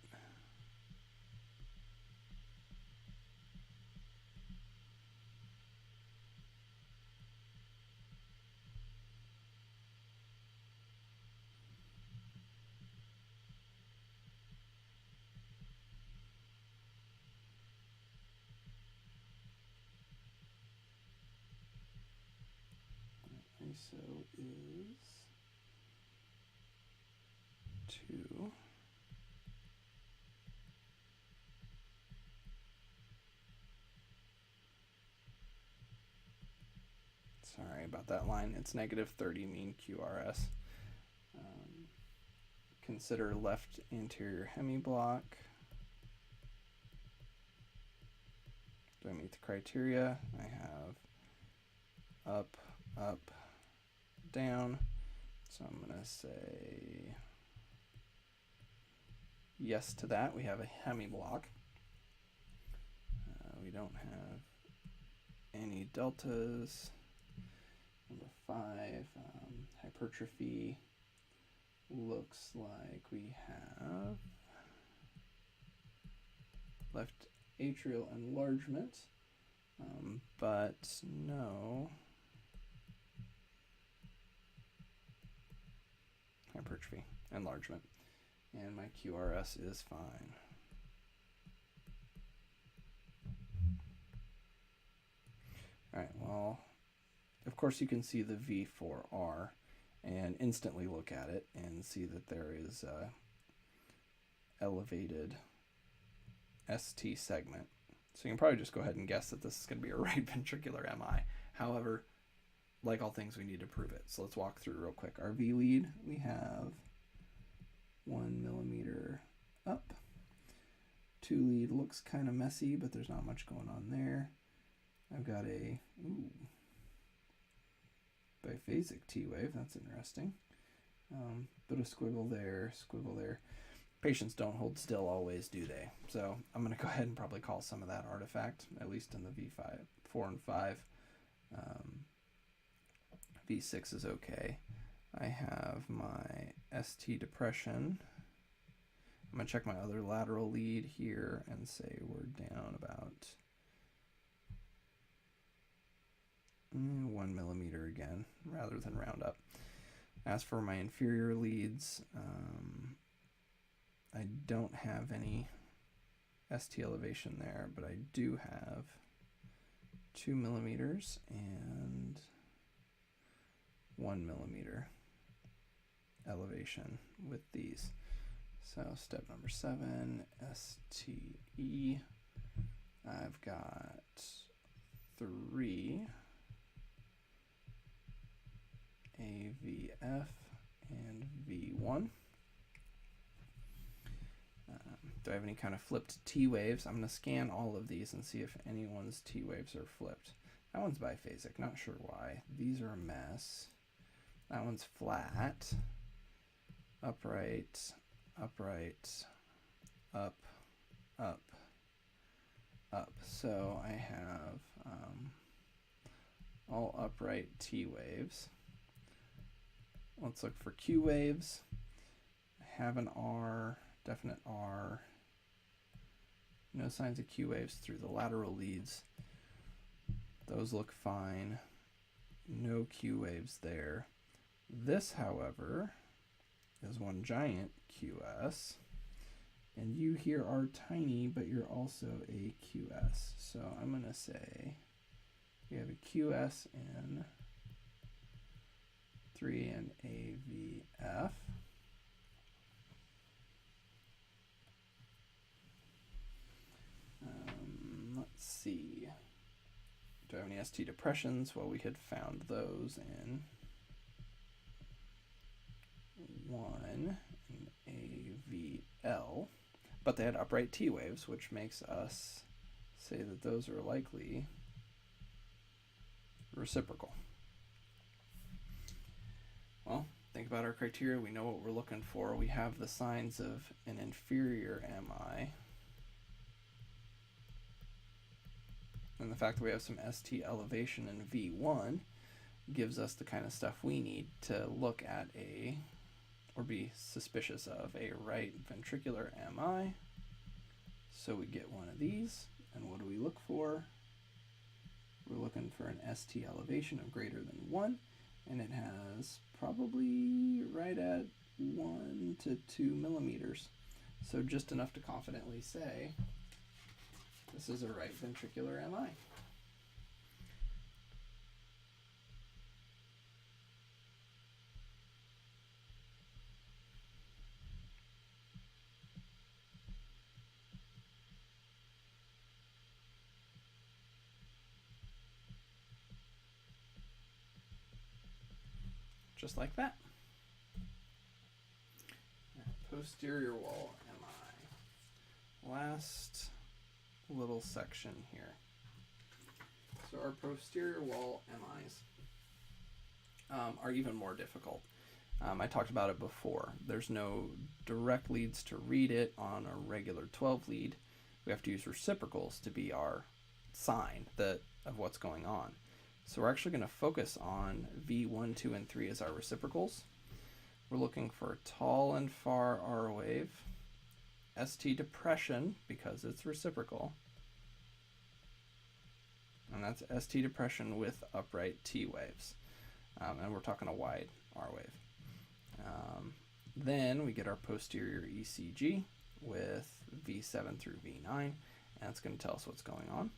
ISO is 2. Sorry about that line. It's -30 mean QRS. Consider left anterior hemiblock. Do I meet the criteria? I have up, up, down. So I'm going to say yes to that. We have a hemiblock. We don't have any deltas. Number 5, hypertrophy. Looks like we have left atrial enlargement, but no hypertrophy enlargement, and my QRS is fine. All right, well, of course you can see the V4R and instantly look at it and see that there is a elevated ST segment. So you can probably just go ahead and guess that this is going to be a right ventricular MI. However, like all things, we need to prove it. So let's walk through real quick. Our V lead, we have 1 millimeter up. 2 lead looks kind of messy, but there's not much going on there. I've got a biphasic T wave. That's interesting. Bit of squiggle there, squiggle there. Patients don't hold still always, do they? So I'm going to go ahead and probably call some of that artifact, at least in the V5, 4 and 5. V6 is okay. I have my ST depression. I'm going to check my other lateral lead here and say we're down about 1 millimeter again, rather than round up. As for my inferior leads, I don't have any ST elevation there, but I do have 2 millimeters and 1 millimeter elevation with these. So step number 7, STE. I've got 3 AVF and V1. Do I have any kind of flipped T waves? I'm going to scan all of these and see if anyone's T waves are flipped. That one's biphasic, not sure why. These are a mess. That one's flat. Upright, upright, up, up, up. So I have all upright T waves. Let's look for Q waves. I have an R, definite R. No signs of Q waves through the lateral leads. Those look fine. No Q waves there. This, however, is one giant QS. And you here are tiny, but you're also a QS. So I'm going to say we have a QS in 3 and AVF. Let's see. Do I have any ST depressions? Well, we had found those in 1 and AVL, but they had upright T waves, which makes us say that those are likely reciprocal. Well, think about our criteria. We know what we're looking for. We have the signs of an inferior MI. And the fact that we have some ST elevation in V1 gives us the kind of stuff we need to look at or be suspicious of a right ventricular MI. So we get one of these, and what do we look for? We're looking for an ST elevation of greater than 1, and it has probably right at 1 to 2 millimeters. So just enough to confidently say this is a right ventricular MI. Just like that. Posterior wall MI. Last little section here. So our posterior wall MIs are even more difficult. I talked about it before. There's no direct leads to read it on a regular 12 lead. We have to use reciprocals to be our sign of what's going on. So we're actually going to focus on V1, 2, and 3 as our reciprocals. We're looking for tall and far R wave, ST depression because it's reciprocal, and that's ST depression with upright T waves, and we're talking a wide R wave. Then we get our posterior ECG with V7 through V9, and that's going to tell us what's going on.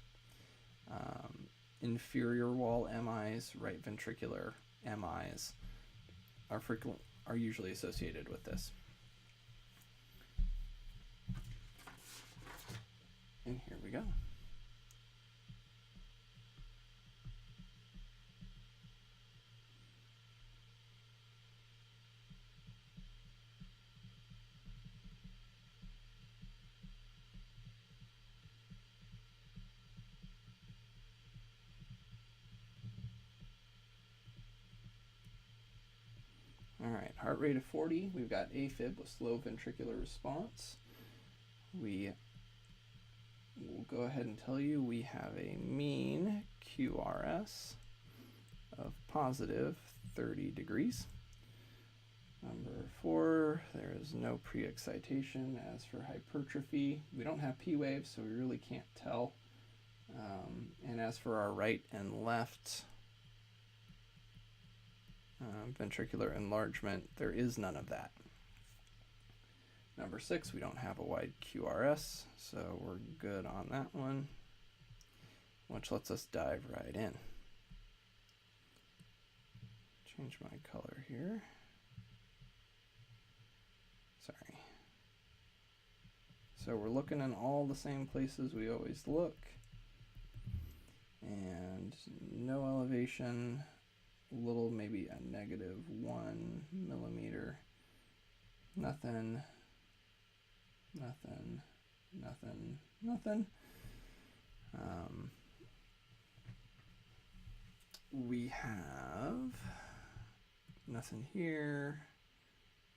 Inferior wall MIs, right ventricular MIs are usually associated with this. And here we go. All right, heart rate of 40. We've got AFib with slow ventricular response. We will go ahead and tell you we have a mean QRS of positive 30 degrees. Number 4, there is no pre-excitation. As for hypertrophy, we don't have P waves, so we really can't tell. And as for our right and left ventricular enlargement, there is none of that. Number 6, we don't have a wide QRS, so we're good on that one, which lets us dive right in. Change my color here. Sorry. So we're looking in all the same places we always look, and no elevation, little, maybe a negative 1 millimeter, nothing, nothing, nothing, nothing. We have nothing here.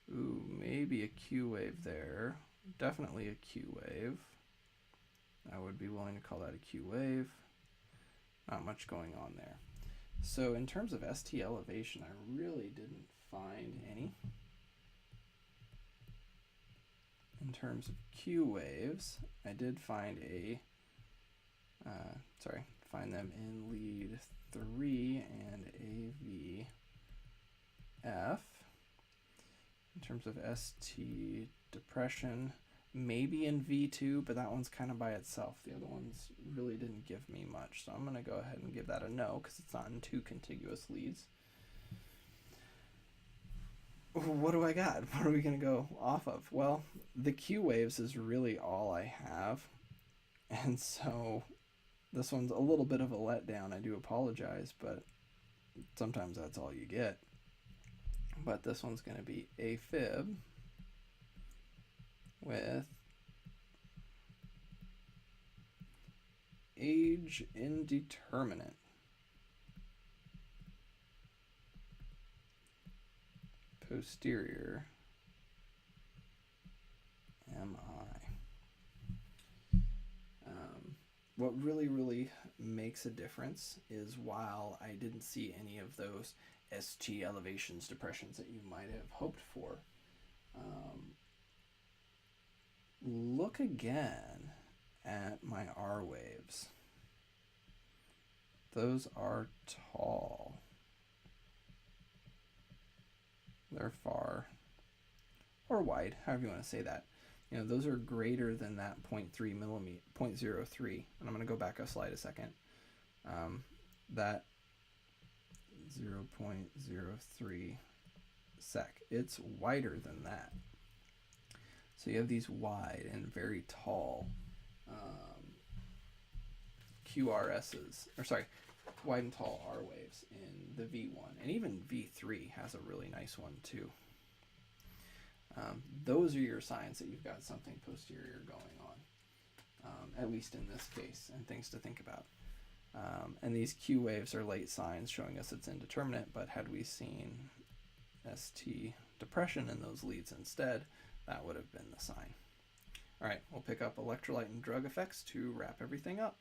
Ooh, maybe a Q wave there. Definitely a Q wave. I would be willing to call that a Q wave. Not much going on there. So in terms of ST elevation, I really didn't find any. In terms of Q waves, I did find find them in lead 3 and AVF. In terms of ST depression, maybe in V2, but that one's kind of by itself. The other ones really didn't give me much, so I'm going to go ahead and give that a no because it's not in 2 contiguous leads. What do I got? What are we going to go off of? Well, the Q waves is really all I have, and so this one's a little bit of a letdown. I do apologize, but sometimes that's all you get. But this one's going to be AFib with age indeterminate. posterior MI. What really makes a difference is while I didn't see any of those ST elevations, depressions that you might have hoped for, look again at my R waves. Those are tall. They're far or wide, however you want to say that. You know, those are greater than that 0.3 millimeter, 0.03. And I'm going to go back a slide a second. That 0.03 sec. It's wider than that. So you have these wide and very tall QRSs, or sorry, wide and tall R waves in the V1, and even V3 has a really nice one too. Those are your signs that you've got something posterior going on, at least in this case, and things to think about. And these Q waves are late signs showing us it's indeterminate, but had we seen ST depression in those leads instead, that would have been the sign. All right, we'll pick up electrolyte and drug effects to wrap everything up.